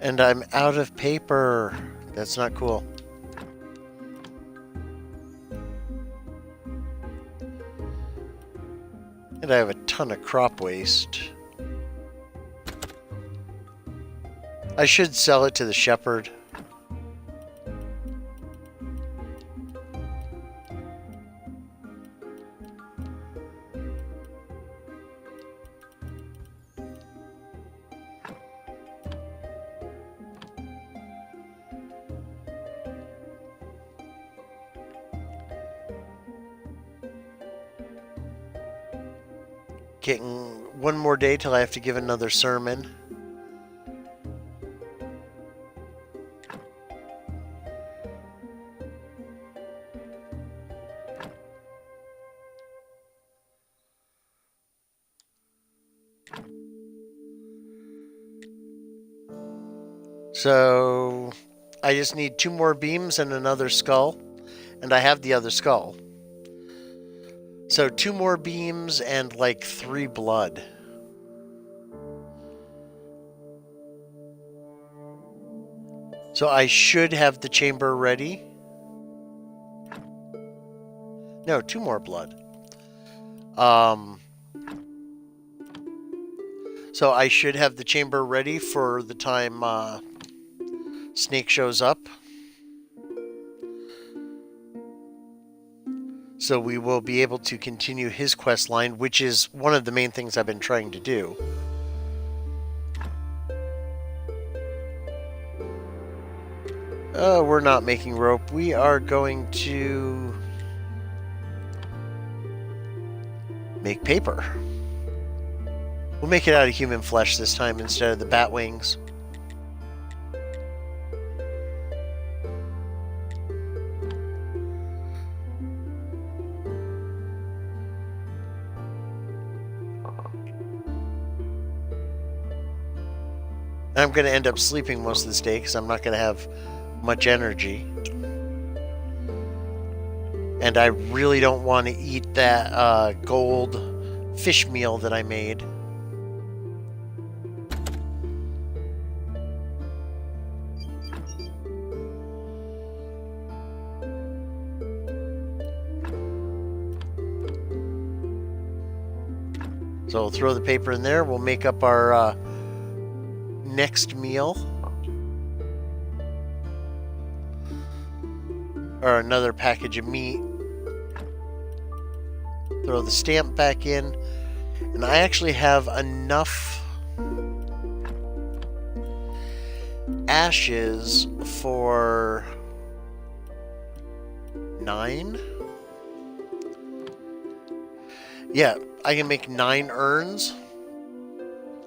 And I'm out of paper. That's not cool. And I have a ton of crop waste. I should sell it to the shepherd. Getting one more day till I have to give another sermon. So I just need 2 more beams and another skull, and I have the other skull. So 2 more beams and like 3 blood. So I should have the chamber ready. No, 2 more blood. So I should have the chamber ready for the time Snake shows up. So we will be able to continue his quest line, which is one of the main things I've been trying to do. We're not making rope. We are going to make paper. We'll make it out of human flesh this time instead of the bat wings. I'm going to end up sleeping most of this day because I'm not going to have much energy. And I really don't want to eat that gold fish meal that I made. So we'll throw the paper in there. We'll make up our next meal. Or another package of meat. Throw the stamp back in. And I actually have enough ashes for 9. Yeah, I can make 9 urns.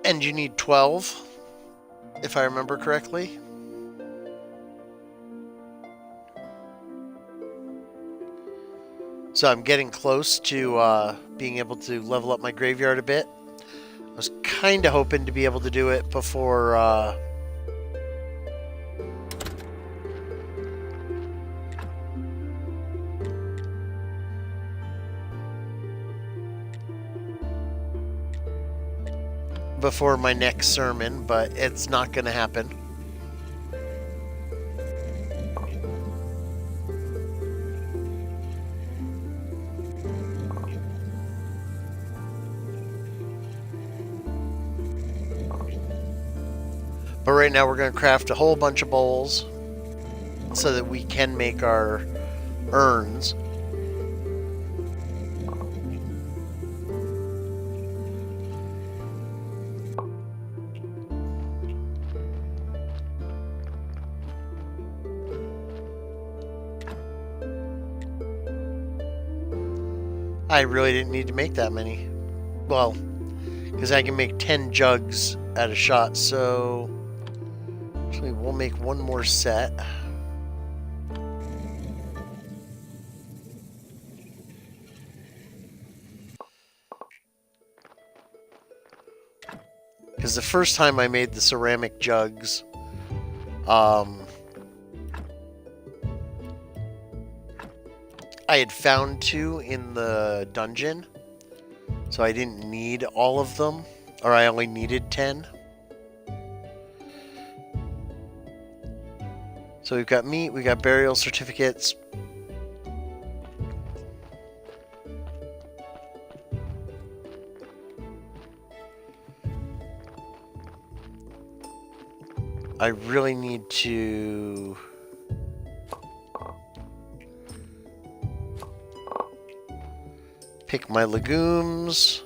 And you need 12, if I remember correctly. So I'm getting close to being able to level up my graveyard a bit. I was kind of hoping to be able to do it before before my next sermon, but it's not going to happen. But right now we're going to craft a whole bunch of bowls so that we can make our urns. I really didn't need to make that many. Well, because I can make 10 jugs at a shot, so actually we'll make one more set. Because the first time I made the ceramic jugs, I had found 2 in the dungeon, so I didn't need all of them, or I only needed 10. So we've got meat, we got burial certificates. I really need to pick my legumes.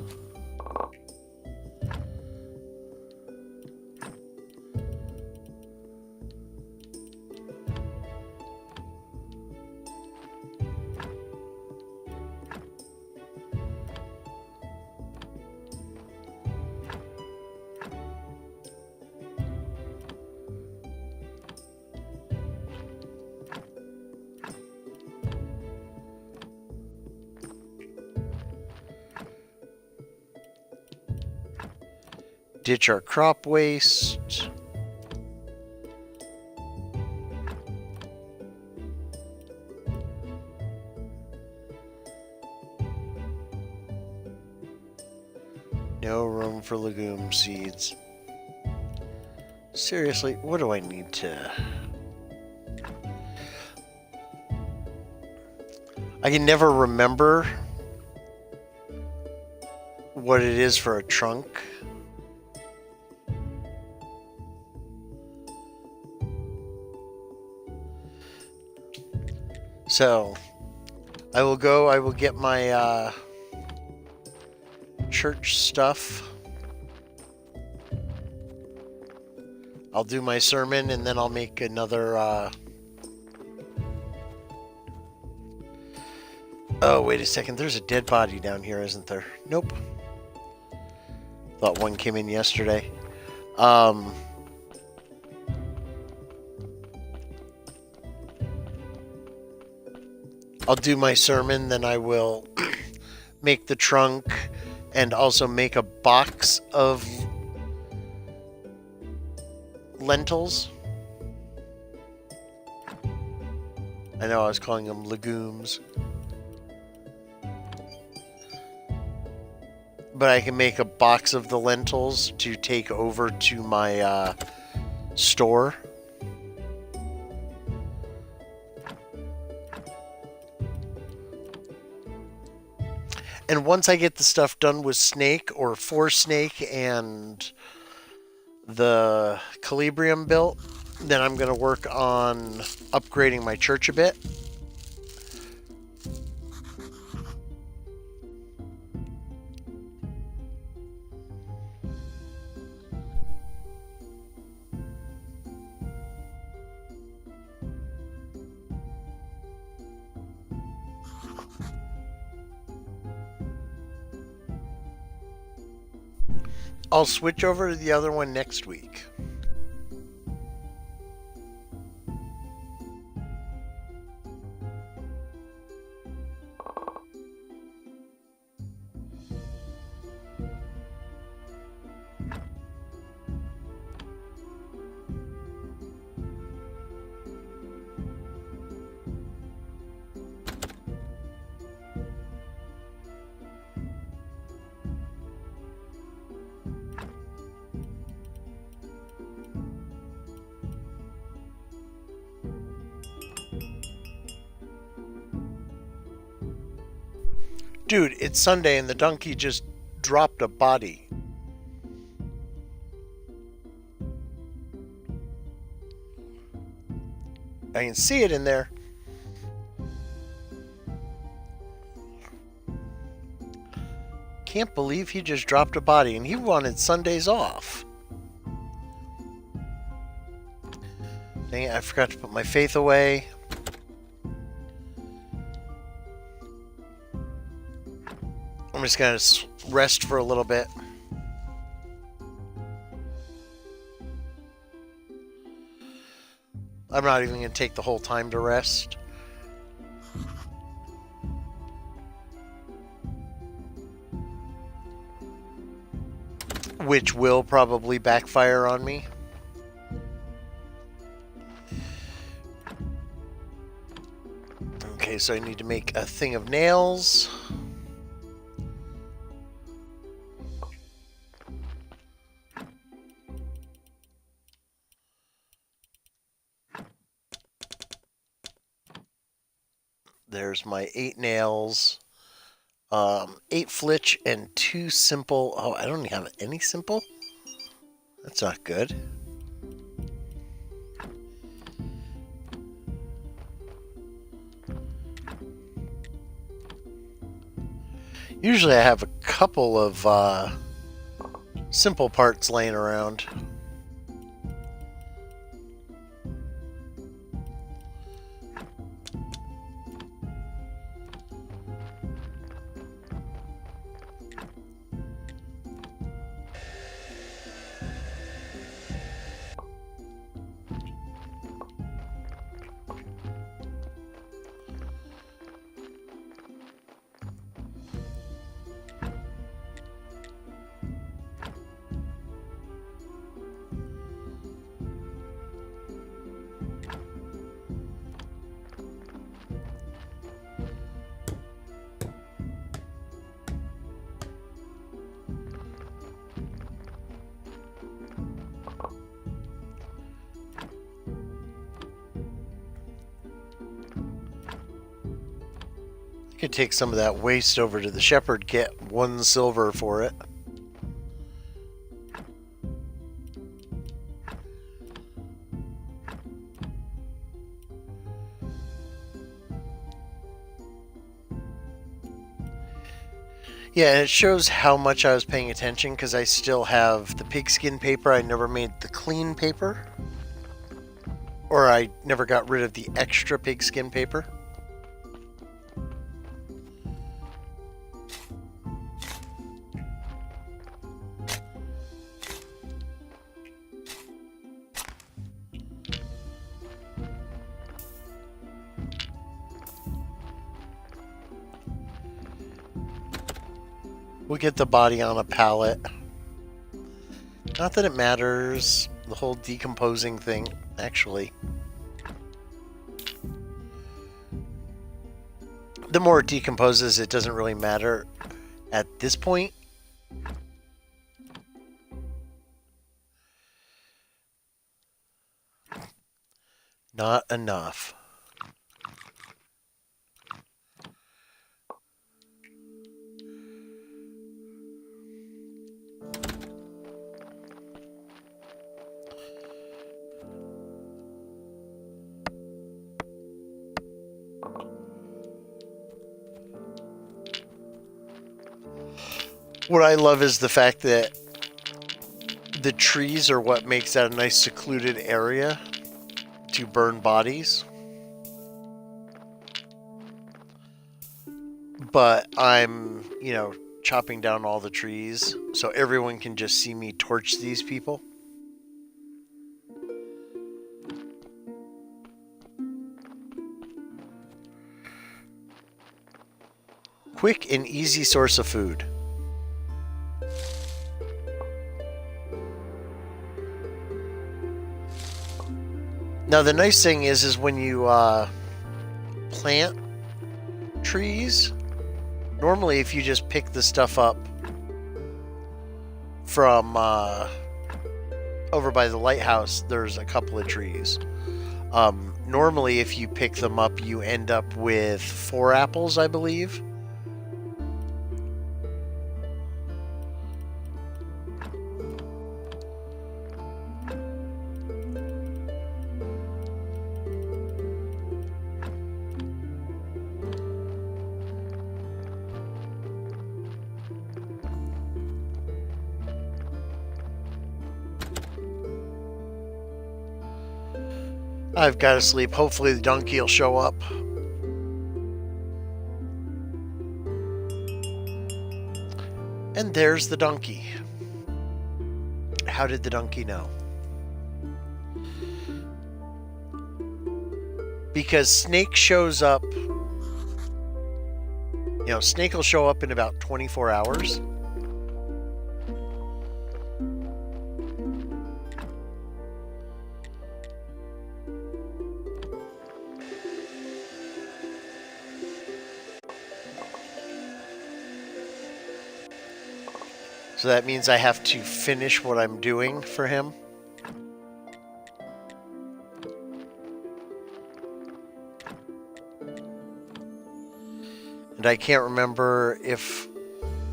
Ditch our crop waste. No room for legume seeds. Seriously, what do I need to... I can never remember what it is for a trunk. So, I will get my church stuff. I'll do my sermon and then I'll make another... Oh, wait a second. There's a dead body down here, isn't there? Nope. Thought one came in yesterday. I'll do my sermon, then I will make the trunk and also make a box of lentils. I know I was calling them legumes. But I can make a box of the lentils to take over to my store. And once I get the stuff done with Snake, or for Snake, and the Calibrium built, then I'm going to work on upgrading my church a bit. I'll switch over to the other one next week. Dude, it's Sunday and the donkey just dropped a body. I can see it in there. Can't believe he just dropped a body and he wanted Sundays off. Dang it, I forgot to put my faith away. I'm just going to rest for a little bit. I'm not even going to take the whole time to rest. Which will probably backfire on me. Okay, so I need to make a thing of nails. There's my 8 nails, 8 flitch, and 2 simple. Oh, I don't have any simple? That's not good. Usually I have a couple of simple parts laying around. Could take some of that waste over to the shepherd, get 1 silver for it. Yeah, and it shows how much I was paying attention because I still have the pigskin paper. I never made the clean paper. Or I never got rid of the extra pigskin paper. We'll get the body on a pallet. Not that it matters, the whole decomposing thing, actually. The more it decomposes, it doesn't really matter at this point. Not enough. What I love is the fact that the trees are what makes that a nice secluded area to burn bodies. But I'm, chopping down all the trees so everyone can just see me torch these people. Quick and easy source of food. Now the nice thing is when you plant trees, normally if you just pick the stuff up from over by the lighthouse, there's a couple of trees. Normally if you pick them up, you end up with 4 apples, I believe. I've got to sleep. Hopefully the donkey will show up. And there's the donkey. How did the donkey know? Because Snake shows up. Snake will show up in about 24 hours. So that means I have to finish what I'm doing for him. And I can't remember if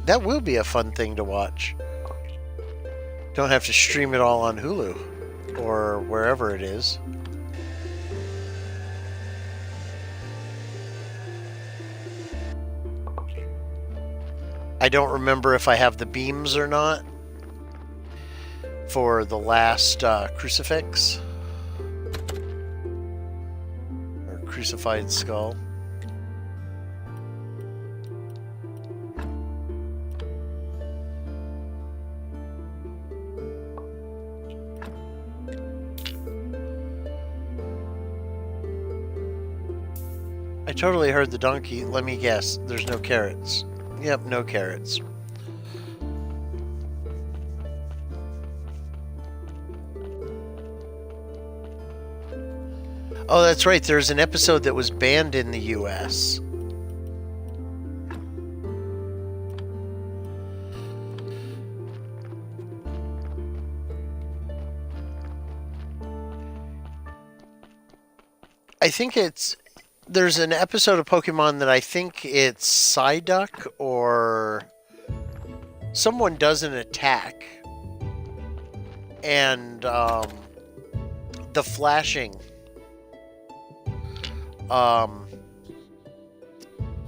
that will be a fun thing to watch. Don't have to stream it all on Hulu or wherever it is. I don't remember if I have the beams or not for the last crucifix or crucified skull. I totally heard the donkey. Let me guess. There's no carrots. Yep, no carrots. Oh, that's right. There's an episode that was banned in the US. I think there's an episode of Pokemon that I think it's Psyduck or someone does an attack and the flashing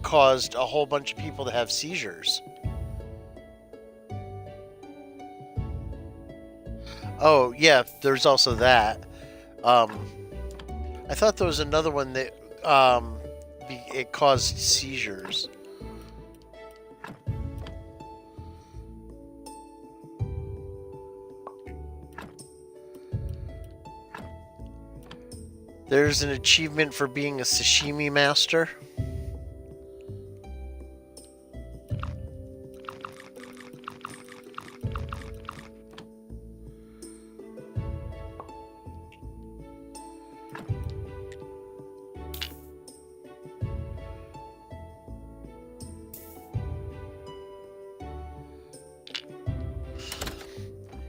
caused a whole bunch of people to have seizures. Oh, yeah, there's also that. I thought there was another one that it caused seizures. There's an achievement for being a sashimi master.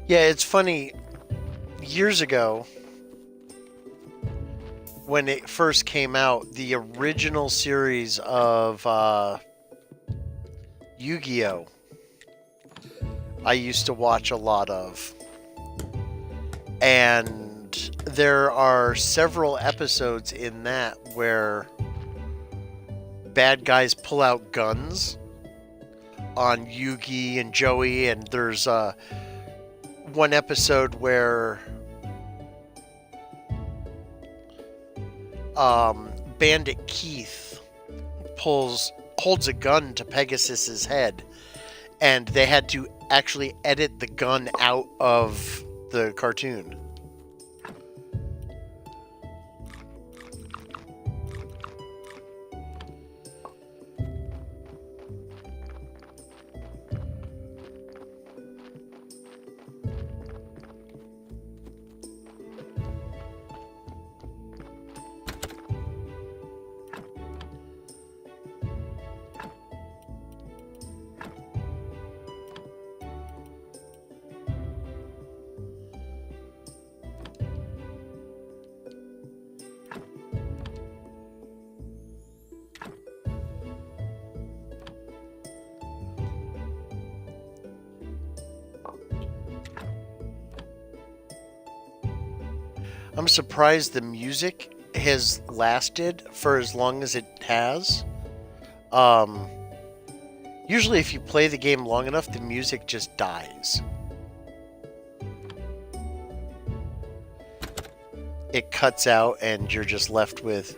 Yeah, it's funny. Years ago, when it first came out, the original series of Yu-Gi-Oh! I used to watch a lot of. And there are several episodes in that where bad guys pull out guns on Yugi and Joey, and there's one episode where Bandit Keith holds a gun to Pegasus's head, and they had to actually edit the gun out of the cartoon. I'm surprised the music has lasted for as long as it has. Usually if you play the game long enough, the music just dies. It cuts out and you're just left with,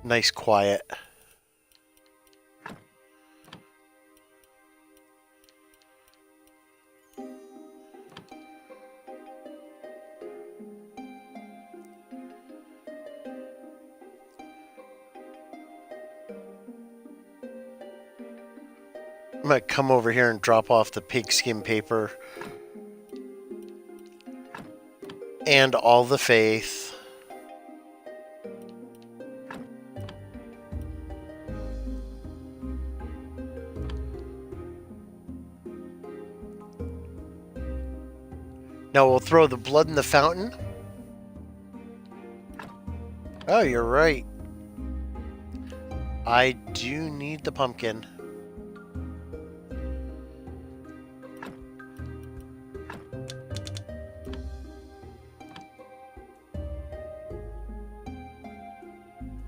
nice quiet. I'm going to come over here and drop off the pigskin paper and all the faith. Now we'll throw the blood in the fountain. Oh, you're right. I do need the pumpkin.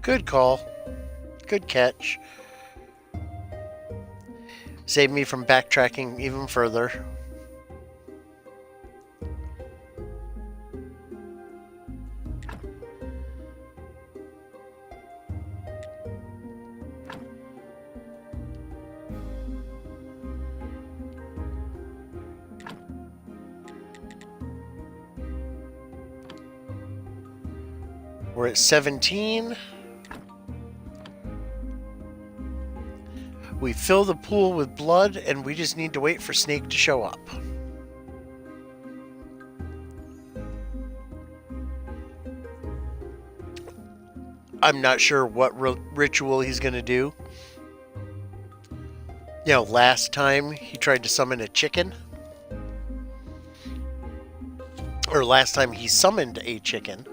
Good call. Good catch. Save me from backtracking even further. We're at 17. We fill the pool with blood, and we just need to wait for Snake to show up. I'm not sure what ritual he's going to do. You know, last time he tried to summon a chicken. Or last time he summoned a chicken.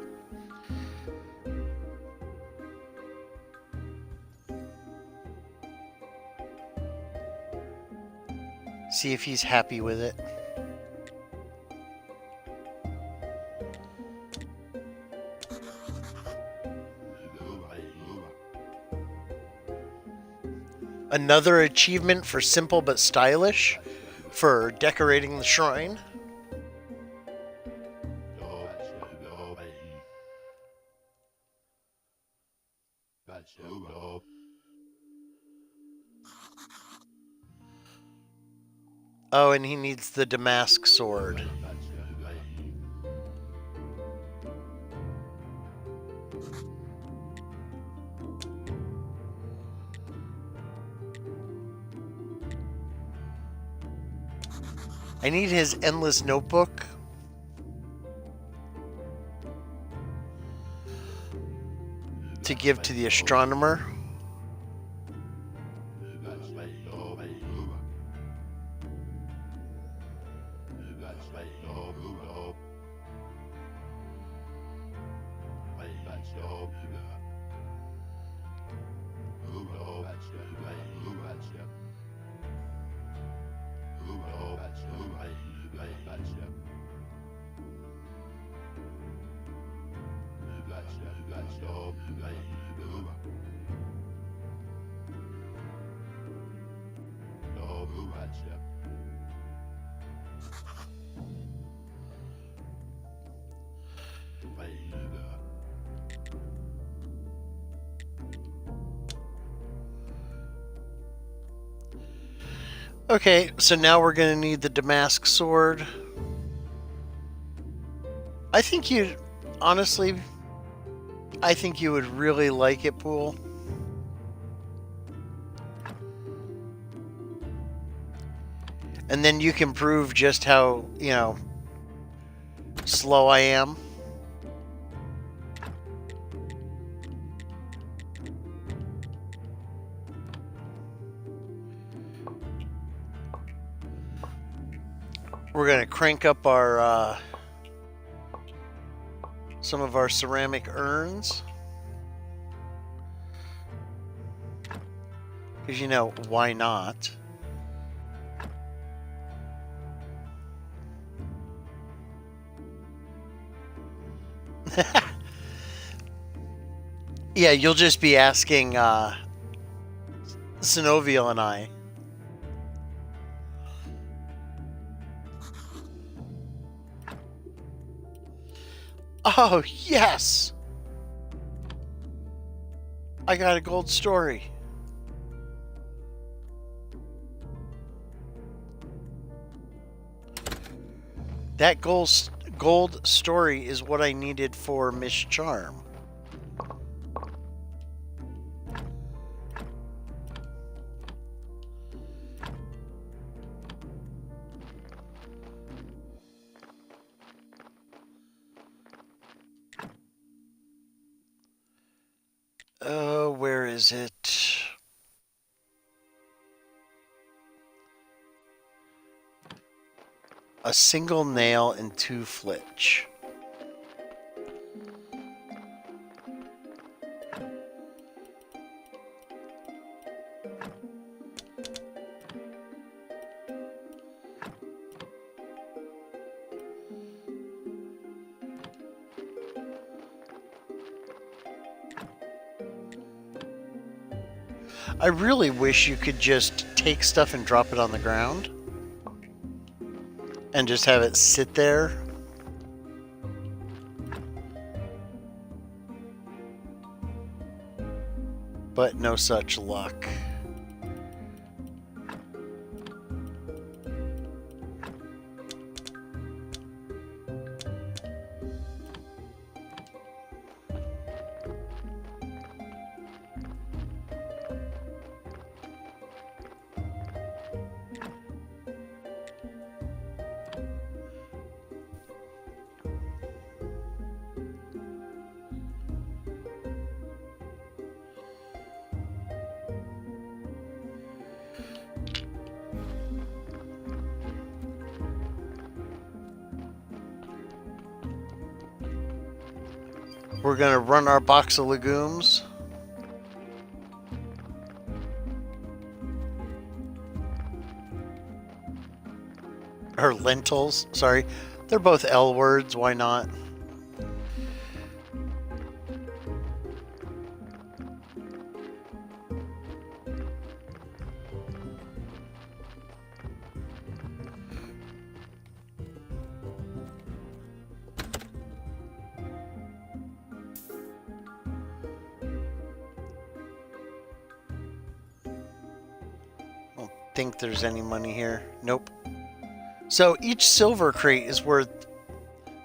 See if he's happy with it. Another achievement for Simple but Stylish for decorating the shrine. Oh, and he needs the Damask sword. I need his endless notebook. To give to the astronomer. Okay, so now we're going to need the Damask sword. I think you, honestly, I think you would really like it, Pool. And then you can prove just how, you know, slow I am. We're going to crank up our, some of our ceramic urns. Because, you know, why not? Yeah, you'll just be asking Synovial and I. Oh, yes! I got a gold story. That gold story is what I needed for Miss Charm. Where is it? A single nail and 2 flitch. I really wish you could just take stuff and drop it on the ground and just have it sit there. But no such luck. We're gonna run our box of legumes. Or lentils, sorry. They're both L words, why not? Think there's any money here. Nope. So each silver crate is worth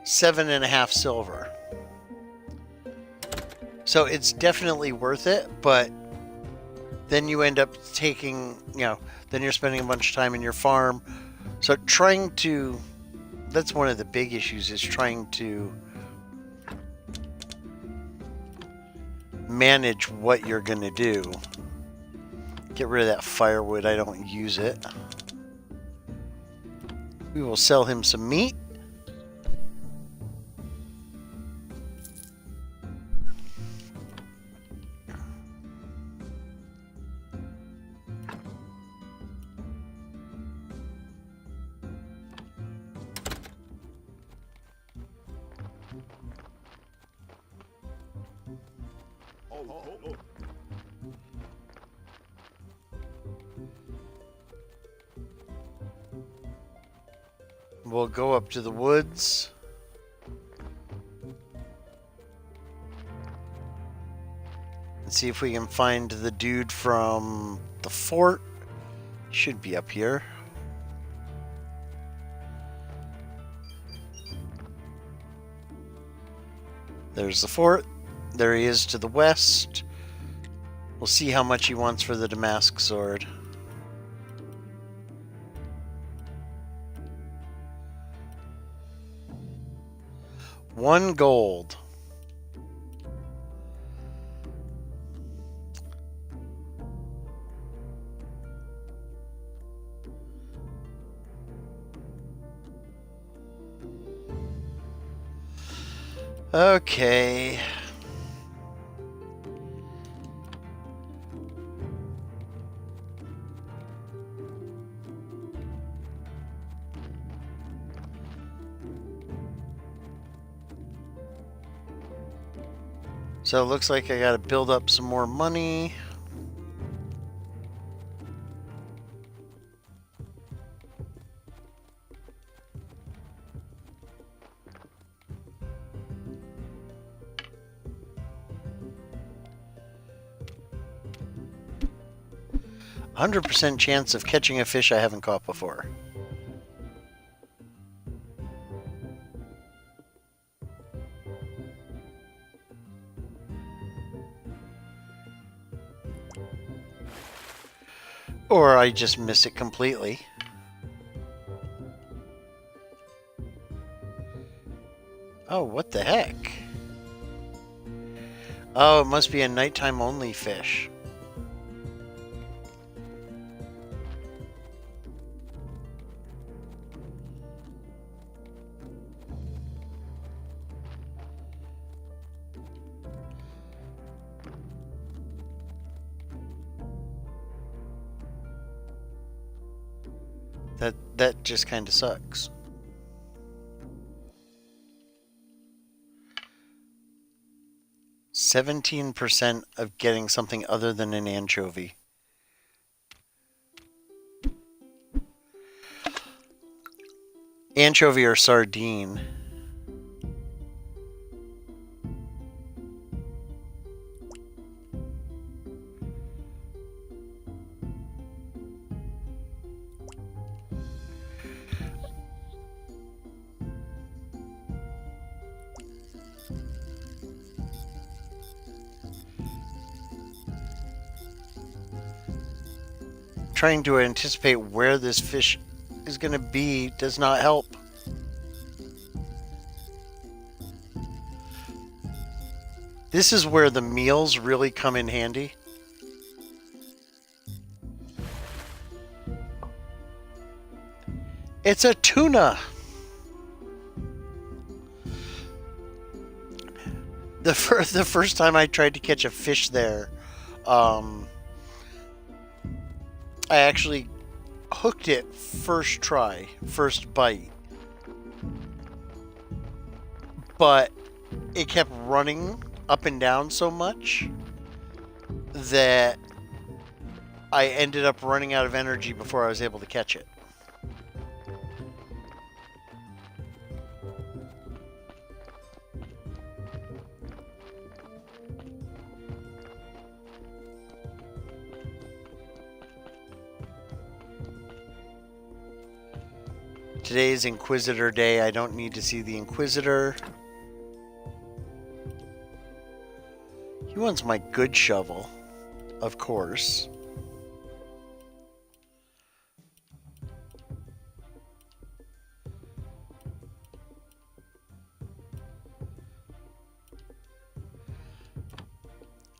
7.5 silver. So it's definitely worth it, but then you end up taking, then you're spending a bunch of time in your farm. So trying to, that's one of the big issues, is trying to manage what you're going to do. Get rid of that firewood. I don't use it. We will sell him some meat. We'll go up to the woods. And see if we can find the dude from the fort. Should be up here. There's the fort. There he is to the west. We'll see how much he wants for the Damask sword. One gold. Okay. So it looks like I gotta build up some more money. %100% chance of catching a fish I haven't caught before. Or I just miss it completely. Oh, what the heck? Oh, it must be a nighttime only fish. That just kind of sucks. %17% of getting something other than an anchovy. Anchovy or sardine. Trying to anticipate where this fish is going to be does not help. This is where the meals really come in handy. It's a tuna. The first time I tried to catch a fish there, I actually hooked it first try, first bite. But it kept running up and down so much that I ended up running out of energy before I was able to catch it. Today's Inquisitor Day. I don't need to see the Inquisitor. He wants my good shovel, of course.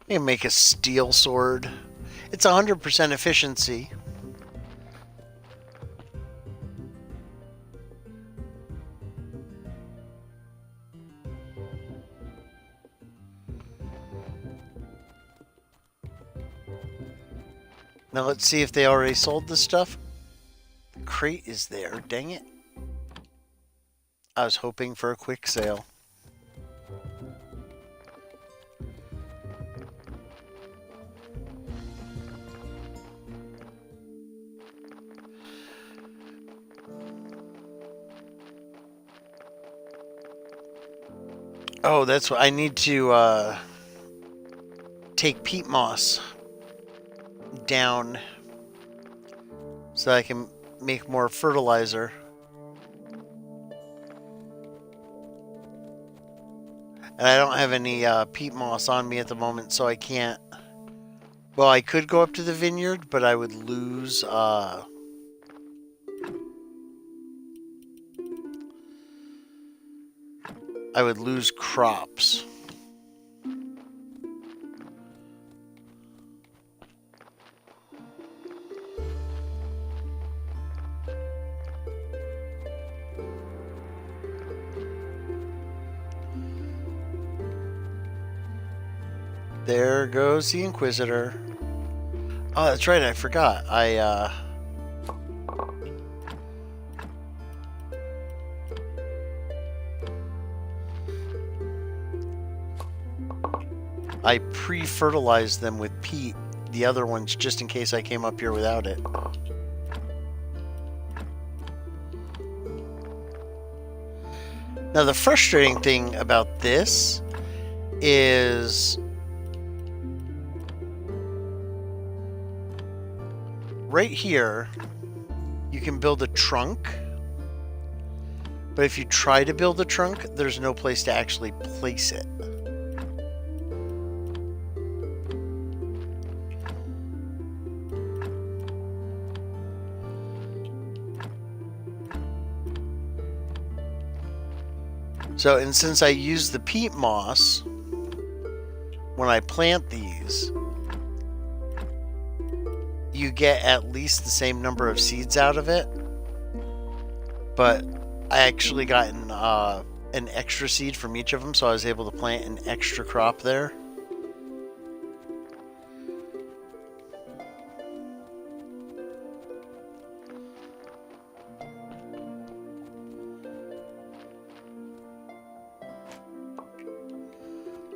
I can make a steel sword. It's 100% efficiency. Now let's see if they already sold this stuff. The crate is there, dang it. I was hoping for a quick sale. Oh, that's what I need to take peat moss down so I can make more fertilizer. And I don't have any peat moss on me at the moment, so I can't. Well, I could go up to the vineyard, but I would lose crops. There goes the Inquisitor. Oh, that's right, I forgot. I pre-fertilized them with peat, the other ones, just in case I came up here without it. Now, the frustrating thing about this is right here, you can build a trunk, but if you try to build a trunk, there's no place to actually place it. So, and since I use the peat moss when I plant these, you get at least the same number of seeds out of it. But I actually got an extra seed from each of them, so I was able to plant an extra crop there.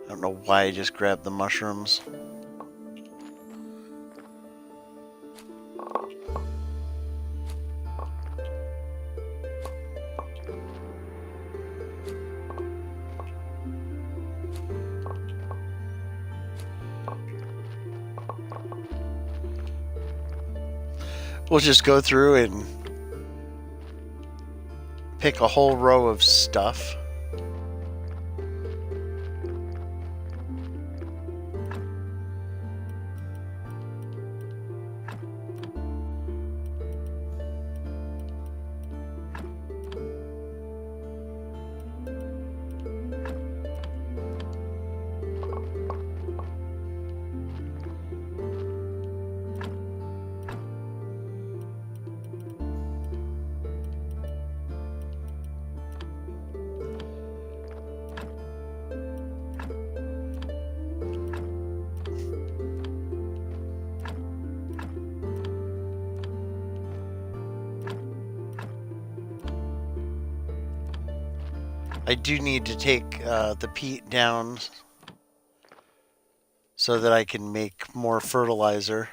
I don't know why I just grabbed the mushrooms. We'll just go through and pick a whole row of stuff. I do need to take the peat down so that I can make more fertilizer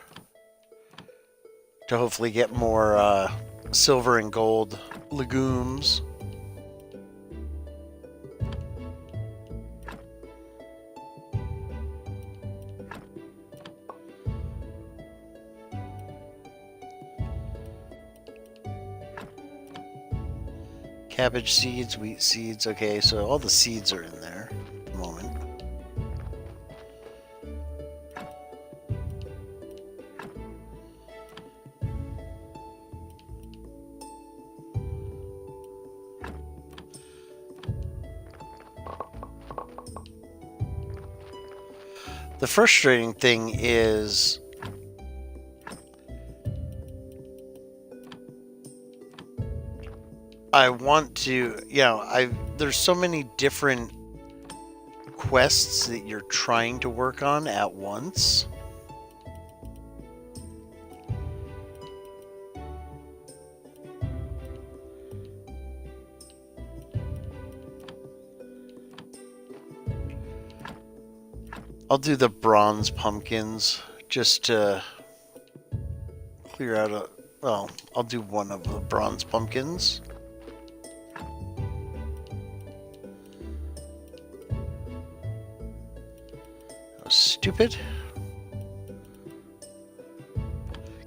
to hopefully get more silver and gold legumes. Cabbage seeds, wheat seeds. Okay, so all the seeds are in there at the moment. The frustrating thing is I want to, there's so many different quests that you're trying to work on at once. I'll do the bronze pumpkins just to clear out I'll do one of the bronze pumpkins. Stupid.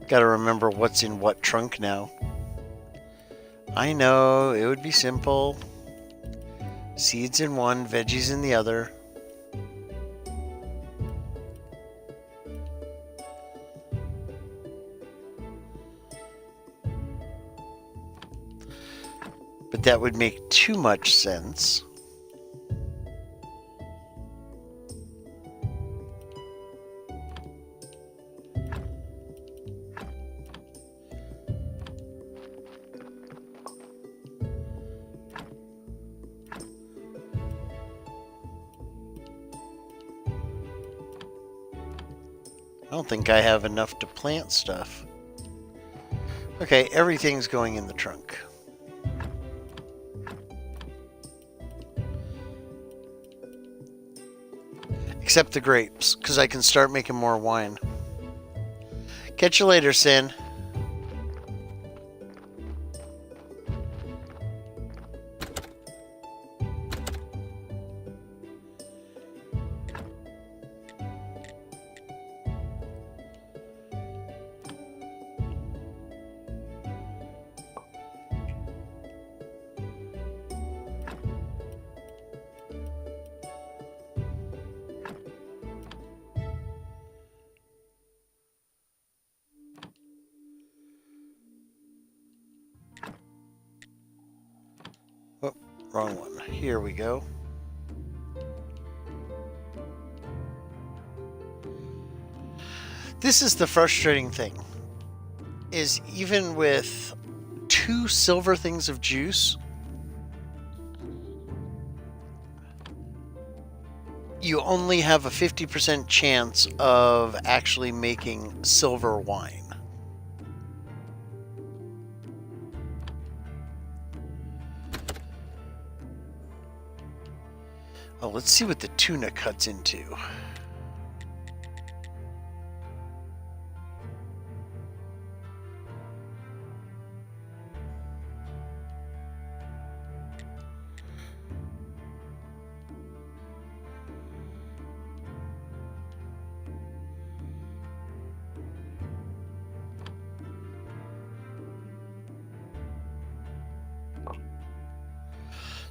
Gotta remember what's in what trunk now. I know, it would be simple. Seeds in one, veggies in the other. But that would make too much sense. I don't think I have enough to plant stuff. Okay, everything's going in the trunk. Except the grapes, because I can start making more wine. Catch you later, Sin. Oh, wrong one. Here we go. This is the frustrating thing, is even with 2 silver things of juice, you only have a 50% chance of actually making silver wine. Oh, let's see what the tuna cuts into.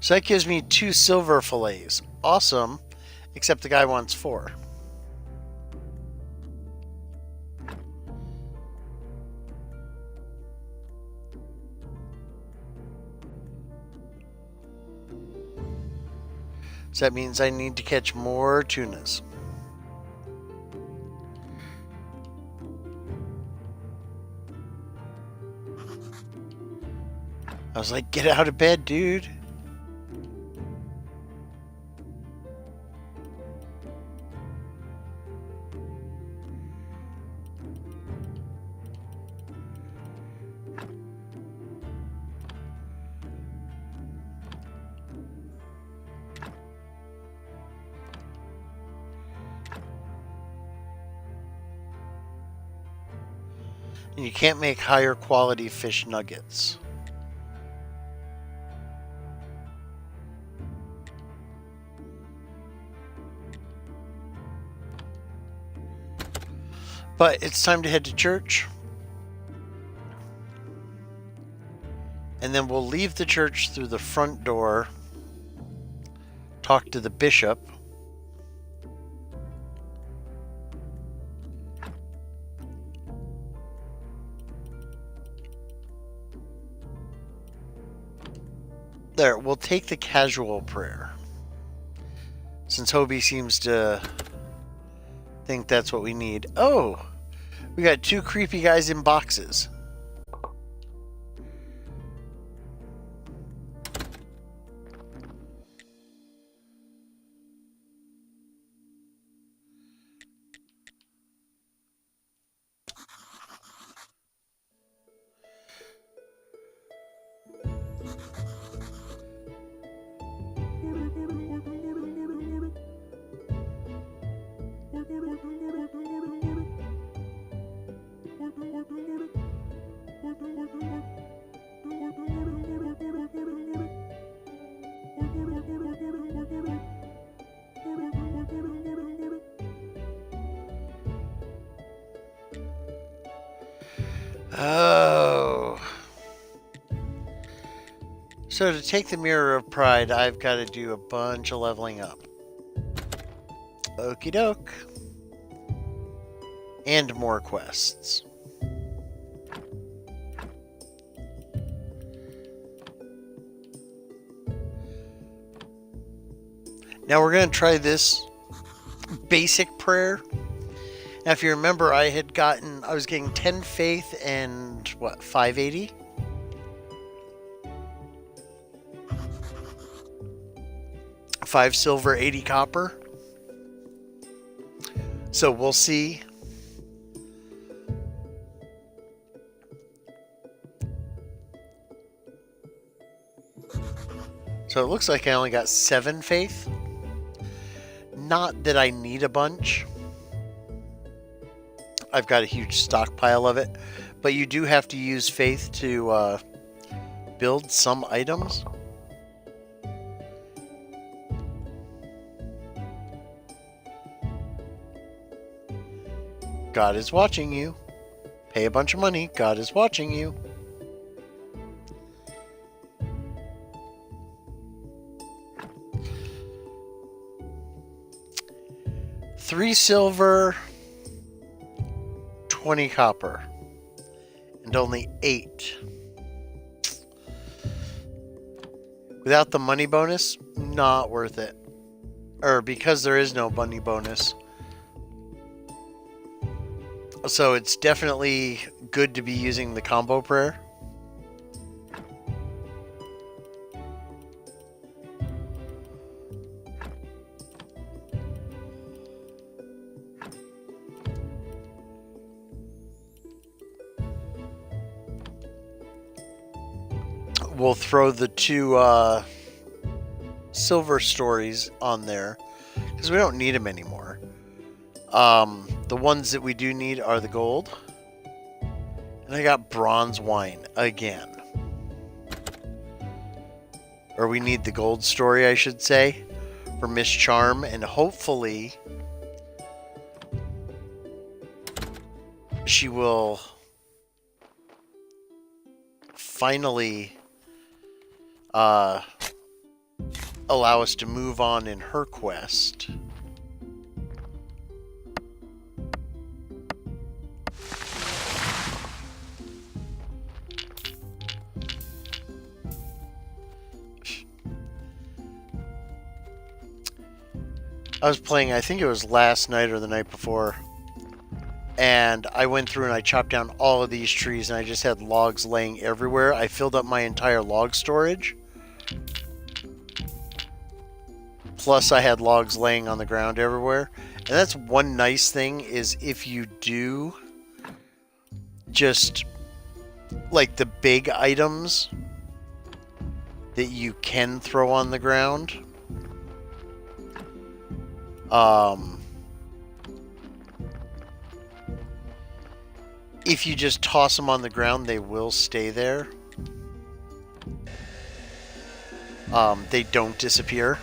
So that gives me 2 silver fillets. Awesome. Except the guy wants 4. So that means I need to catch more tunas. I was like, get out of bed, dude. And you can't make higher quality fish nuggets. But it's time to head to church. And then we'll leave the church through the front door, talk to the bishop, there, we'll take the casual prayer. Since Hobie seems to think that's what we need. Oh, we got 2 creepy guys in boxes. Oh. So to take the Mirror of Pride, I've got to do a bunch of leveling up. Okie doke. And more quests. Now we're going to try this basic prayer. Now if you remember, I was getting 10 faith and what, 580? $5 silver, 80 copper. So we'll see. So it looks like I only got 7 faith. Not that I need a bunch. I've got a huge stockpile of it. But you do have to use faith to build some items. God is watching you. Pay a bunch of money. God is watching you. $3 silver, 20 copper, and only 8. Without the money bonus, not worth it. Or because there is no money bonus. So it's definitely good to be using the combo prayer. We'll throw the 2 silver stories on there because we don't need them anymore. The ones that we do need are the gold. And I got bronze wine again. Or we need the gold story, I should say, for Miss Charm. And hopefully she will finally allow us to move on in her quest. I was playing, I think it was last night or the night before, and I went through and I chopped down all of these trees and I just had logs laying everywhere. I filled up my entire log storage. Plus I had logs laying on the ground everywhere. And that's one nice thing, is if you do just like the big items that you can throw on the ground. If you just toss them on the ground, they will stay there. They don't disappear.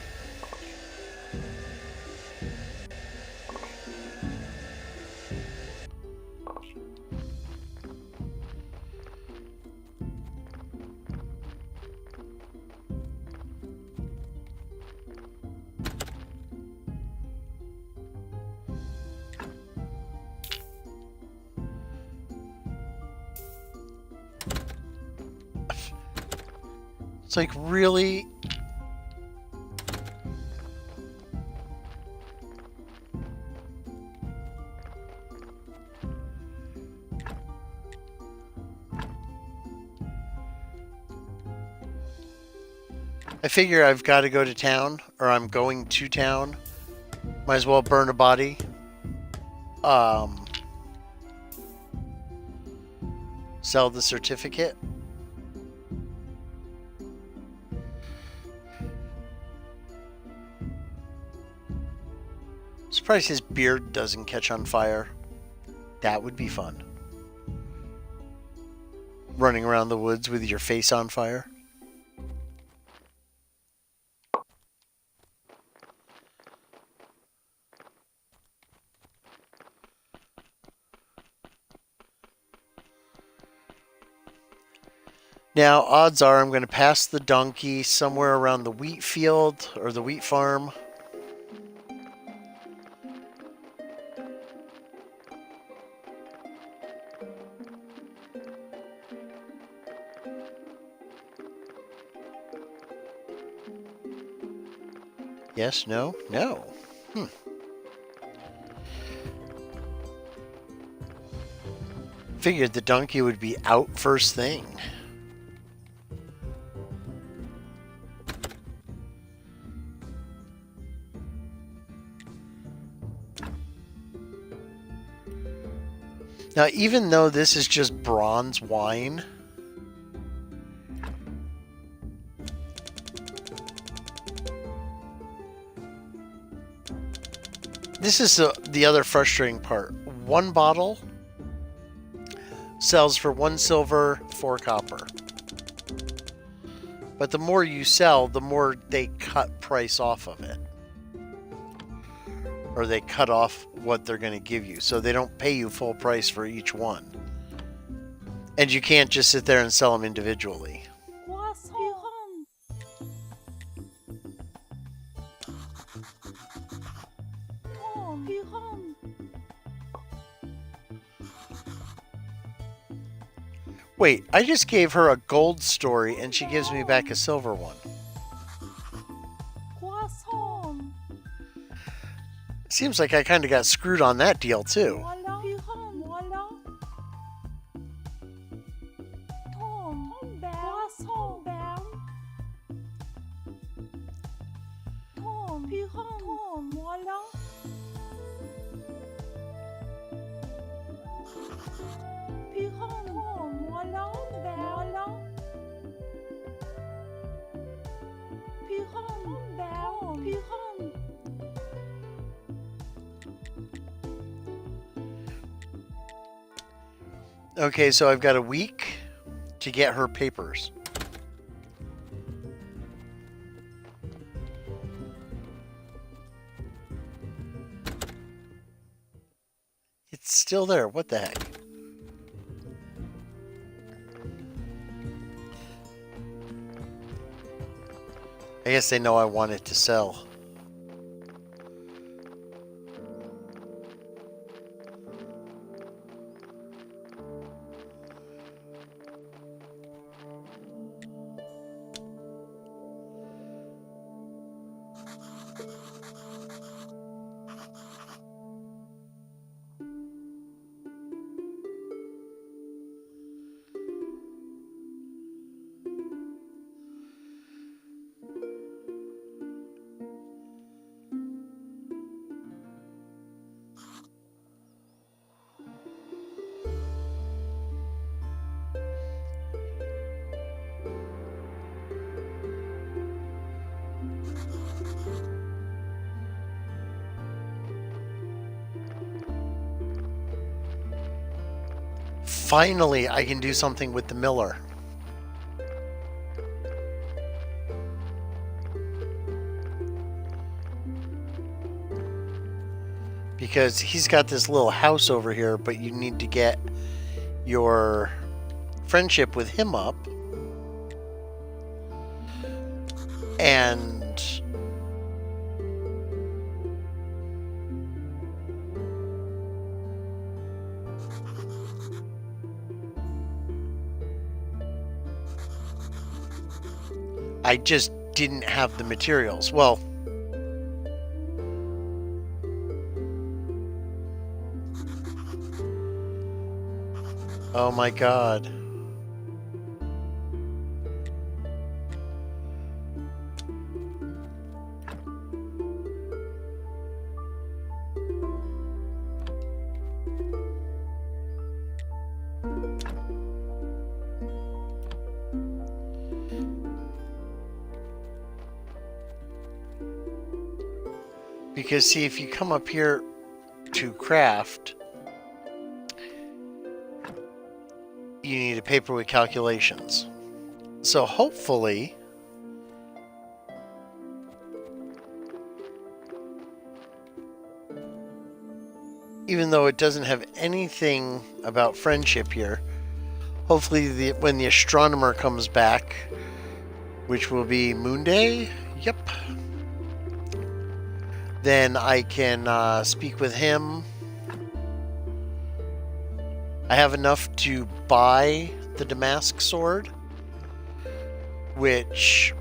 It's like, really? I figure I've got to go to town, or I'm going to town. Might as well burn a body. Sell the certificate. Surprised his beard doesn't catch on fire. That would be fun. Running around the woods with your face on fire. Now, odds are I'm going to pass the donkey somewhere around the wheat field or the wheat farm. Yes, no, no. Figured the donkey would be out first thing. Now, even though this is just bronze wine, this is the other frustrating part. One bottle sells for 1 silver, 4 copper. But the more you sell, the more they cut price off of it. Or they cut off what they're going to give you. So they don't pay you full price for each one. And you can't just sit there and sell them individually. Wait, I just gave her a gold story and she gives me back a silver one. Seems like I kind of got screwed on that deal too. Okay, so I've got a week to get her papers. It's still there. What the heck? I guess they know I want it to sell. Finally, I can do something with the miller. Because he's got this little house over here, but you need to get your friendship with him up. And I just didn't have the materials. Well, oh my god. Because see, if you come up here to craft, you need a paper with calculations. So hopefully even though it doesn't have anything about friendship here, hopefully when the astronomer comes back, which will be Moon Day, yep, then I can speak with him. I have enough to buy the Damask sword, which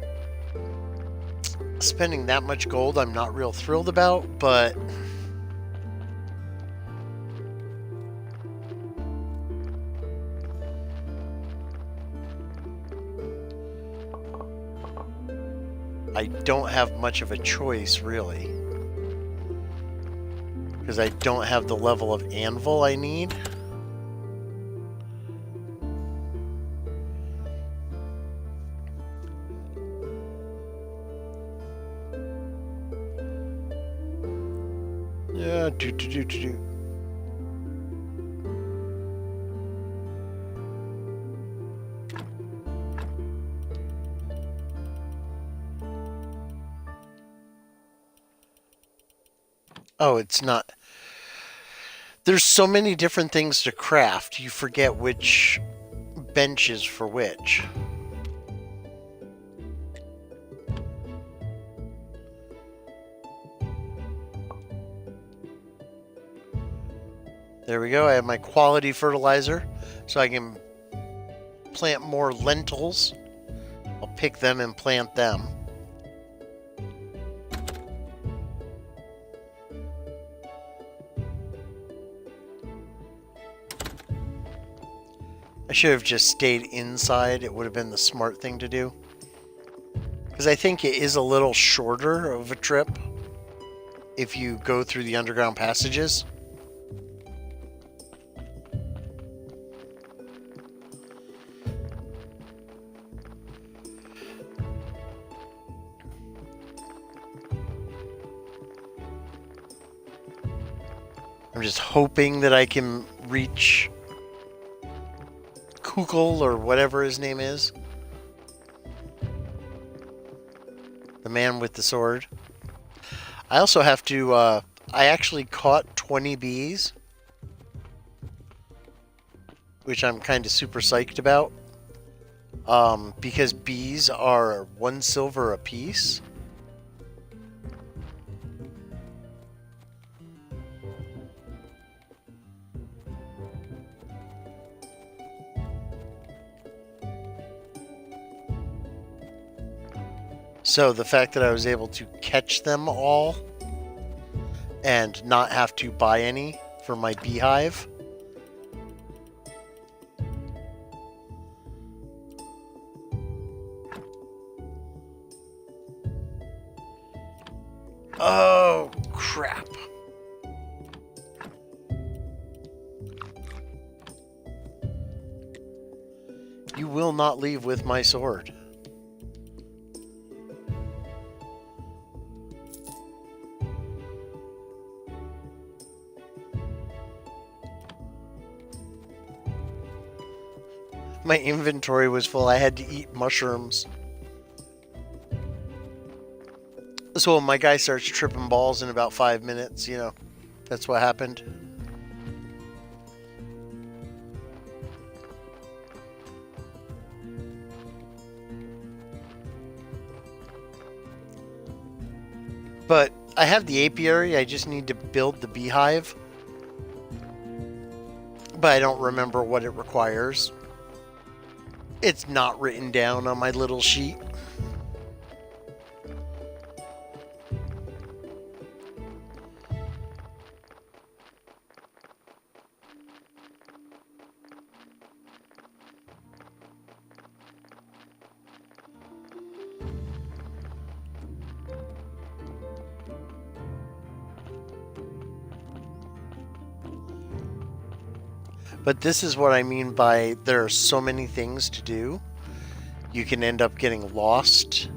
spending that much gold I'm not real thrilled about, but I don't have much of a choice really, because I don't have the level of anvil I need. Yeah, do. Oh, it's not. There's so many different things to craft, you forget which bench is for which. There we go. I have my quality fertilizer, so I can plant more lentils. I'll pick them and plant them. I should have just stayed inside. It would have been the smart thing to do. Because I think it is a little shorter of a trip if you go through the underground passages. I'm just hoping that I can reach Kukul or whatever his name is. The man with the sword. I also have to, I actually caught 20 bees, which I'm kind of super psyched about. because bees are 1 silver apiece. So the fact that I was able to catch them all and not have to buy any for my beehive. Oh, crap. You will not leave with my sword. My inventory was full. I had to eat mushrooms. So when my guy starts tripping balls in about 5 minutes, you know, that's what happened. But I have the apiary. I just need to build the beehive. But I don't remember what it requires. It's not written down on my little sheet. But this is what I mean by there are so many things to do. You can end up getting lost.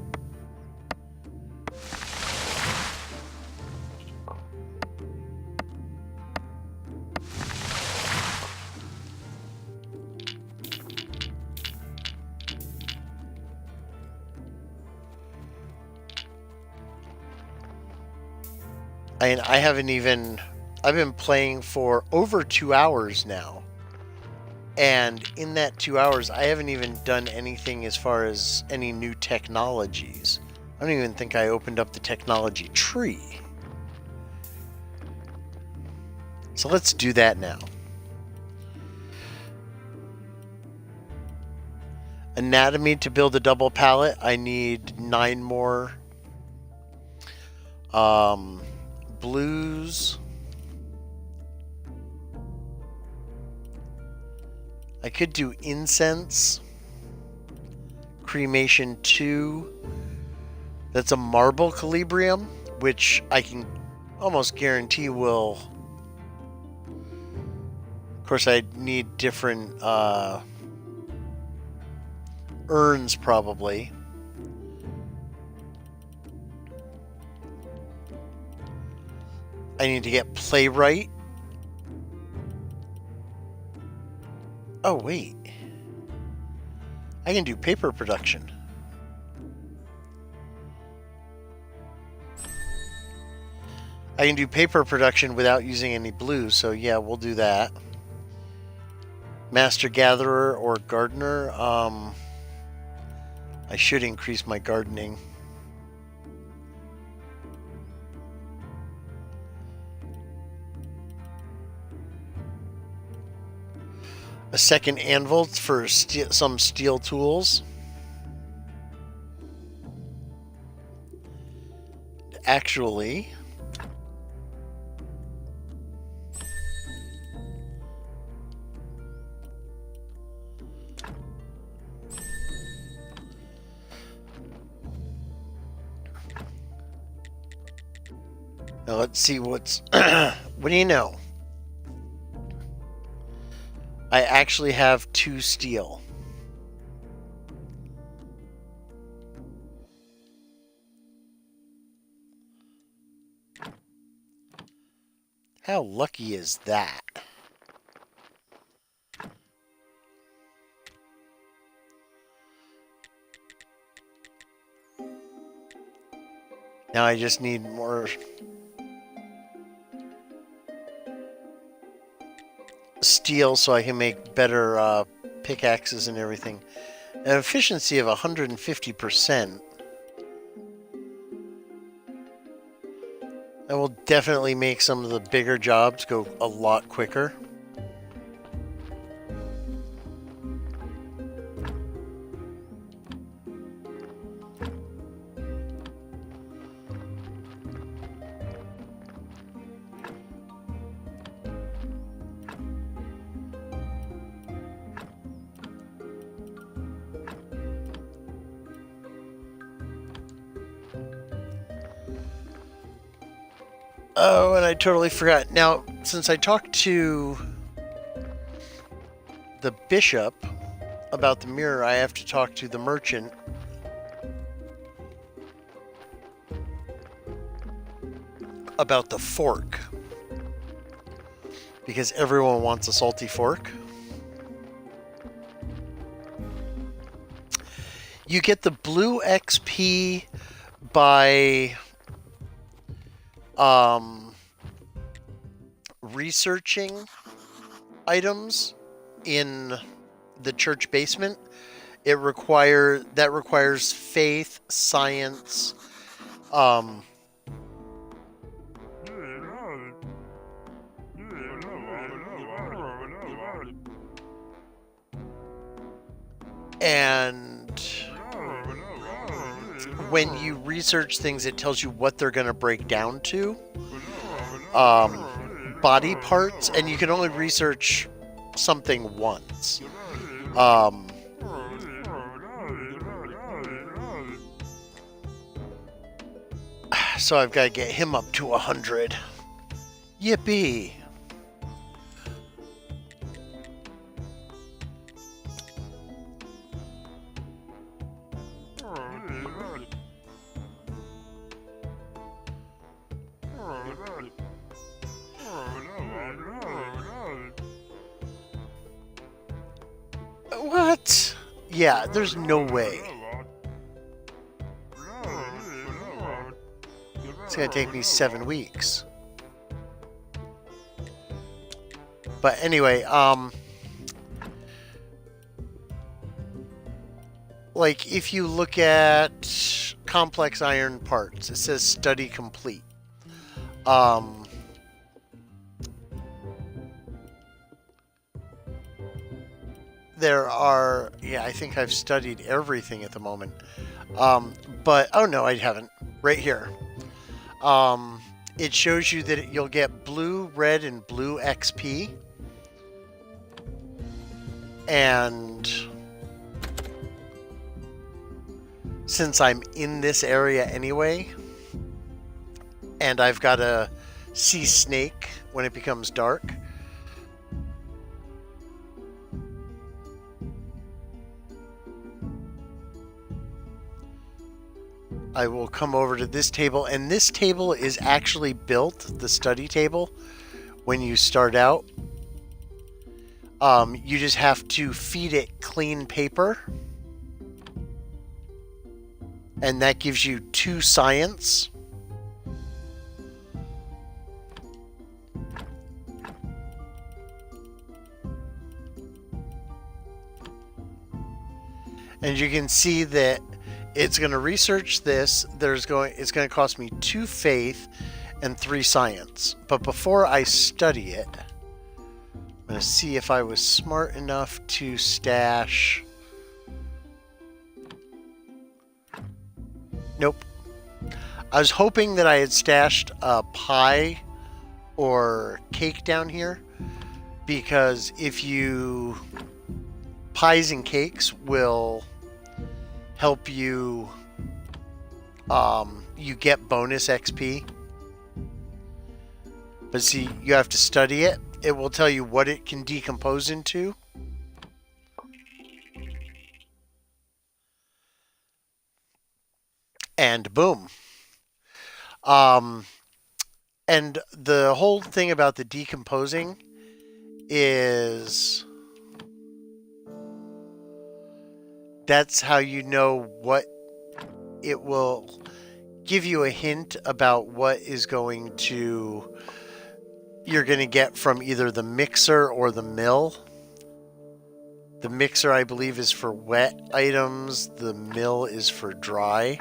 I haven't even... I've been playing for over 2 hours now. And in that 2 hours, I haven't even done anything as far as any new technologies. I don't even think I opened up the technology tree. So let's do that now. Anatomy to build a double pallet. I need 9 more. Blues. I could do incense. Cremation 2. That's a marble calibrium, which I can almost guarantee will... Of course, I need different urns, probably. I need to get playwright. Oh, wait. I can do paper production. I can do paper production without using any blue, so yeah, we'll do that. Master Gatherer or Gardener. I should increase my gardening. A second anvil for some steel tools. Actually, now let's see what's... What do you know? I actually have 2 steel. How lucky is that? Now I just need more steel so I can make better pickaxes and everything. An efficiency of 150%. That will definitely make some of the bigger jobs go a lot quicker. Oh, and I totally forgot. Now, since I talked to the bishop about the mirror, I have to talk to the merchant. About the fork. Because everyone wants a salty fork. You get the blue XP by researching items in the church basement. That requires faith, science, and when you research things, it tells you what they're going to break down to. Body parts, and you can only research something once. So I've got to get him up to 100. Yippee! What? Yeah, there's no way. It's gonna take me 7 weeks. But anyway, like if you look at complex iron parts, it says study complete. There are, yeah, I think I've studied everything at the moment. But, oh no, I haven't. Right here. It shows you that you'll get blue, red, and blue XP. And since I'm in this area anyway, and I've got to see Snake when it becomes dark, I will come over to this table, and this table is actually built, the study table, when you start out. You just have to feed it clean paper, and that gives you 2 science. And you can see that it's going to research this. It's going to cost me 2 faith and 3 science. But before I study it, I'm going to see if I was smart enough to stash. Nope. I was hoping that I had stashed a pie or cake down here, because if you pies and cakes will help you, you get bonus XP. But see, you have to study it. It will tell you what it can decompose into. And boom. And the whole thing about the decomposing is that's how you know what it will give you a hint about what is going to you're going to get from either the mixer or the mill. The mixer, I believe, is for wet items. The mill is for dry.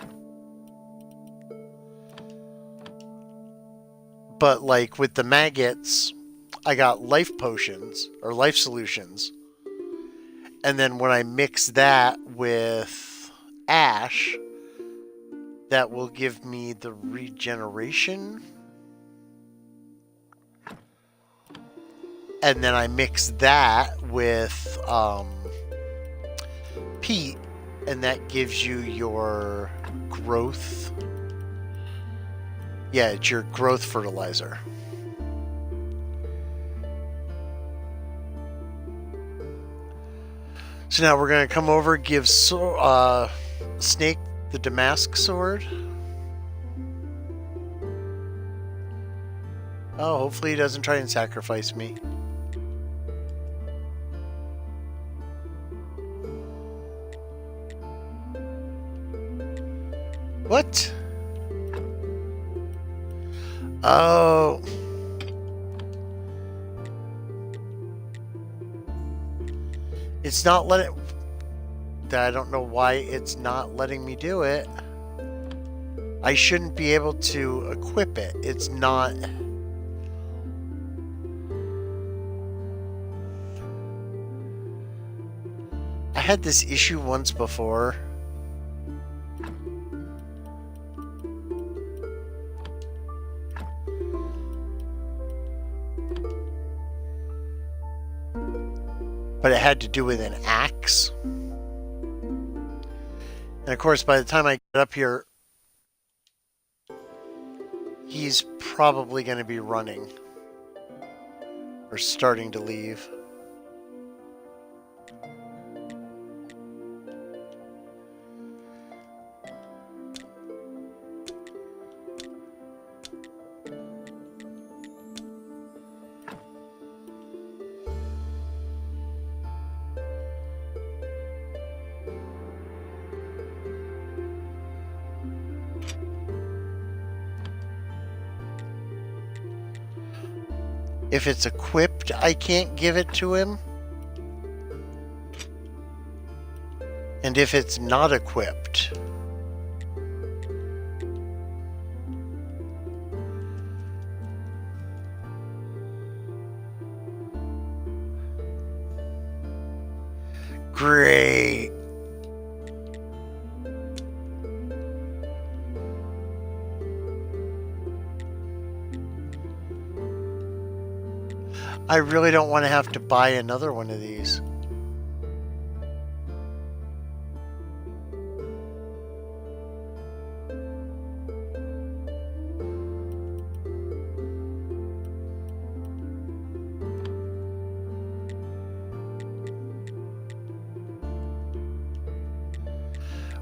But like with the maggots, I got life potions or life solutions. And then when I mix that with ash, that will give me the regeneration. And then I mix that with peat, and that gives you your growth. Yeah, it's your growth fertilizer. So now we're going to come over, give Snake the Damask sword. Oh, hopefully he doesn't try and sacrifice me. What? Oh. It's not letting... I don't know why it's not letting me do it. I shouldn't be able to equip it. It's not... I had this issue once before. But it had to do with an axe. And of course, by the time I get up here, he's probably going to be running. Or starting to leave. If it's equipped, I can't give it to him. And if it's not equipped... Great. I really don't want to have to buy another one of these.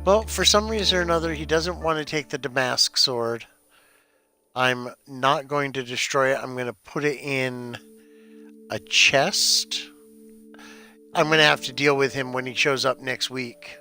Well, for some reason or another, he doesn't want to take the Damask sword. I'm not going to destroy it. I'm going to put it in a chest. I'm going to have to deal with him when he shows up next week.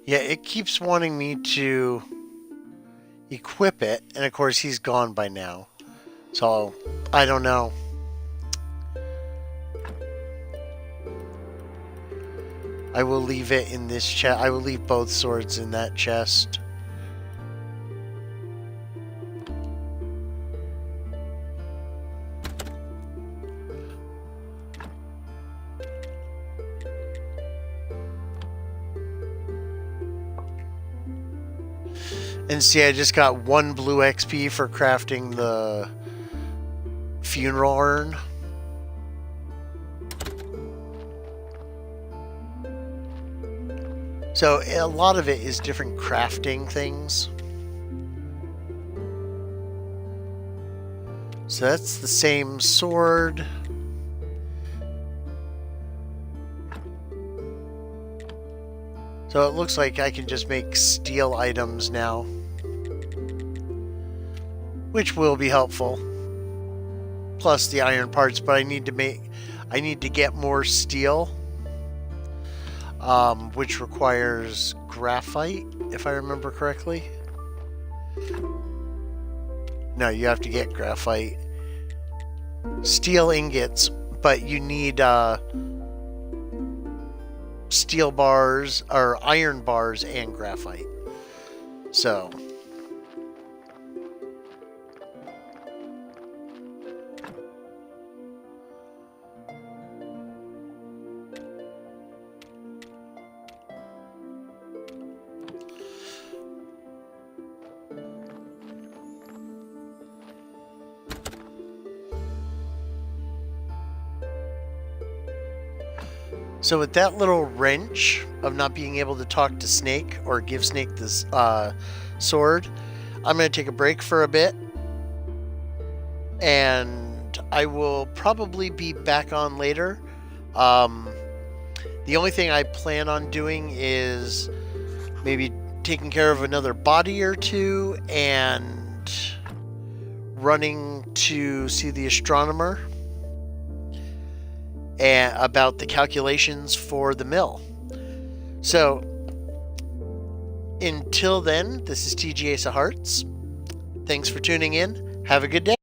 Yeah, it keeps wanting me to equip it, and of course he's gone by now. So, I don't know. I will leave it in this chest. I will leave both swords in that chest. And see, I just got 1 blue XP for crafting the funeral urn. So a lot of it is different crafting things. So that's the same sword. So it looks like I can just make steel items now, which will be helpful. Plus the iron parts, but I need to get more steel, which requires graphite, if I remember correctly. No, you have to get graphite. Steel ingots, but you need steel bars or iron bars and graphite. So with that little wrench of not being able to talk to Snake or give Snake this sword, I'm going to take a break for a bit, and I will probably be back on later. The only thing I plan on doing is maybe taking care of another body or two and running to see the astronomer and about the calculations for the mill. So until then, this is TG Ace of Hearts. Thanks for tuning in. Have a good day.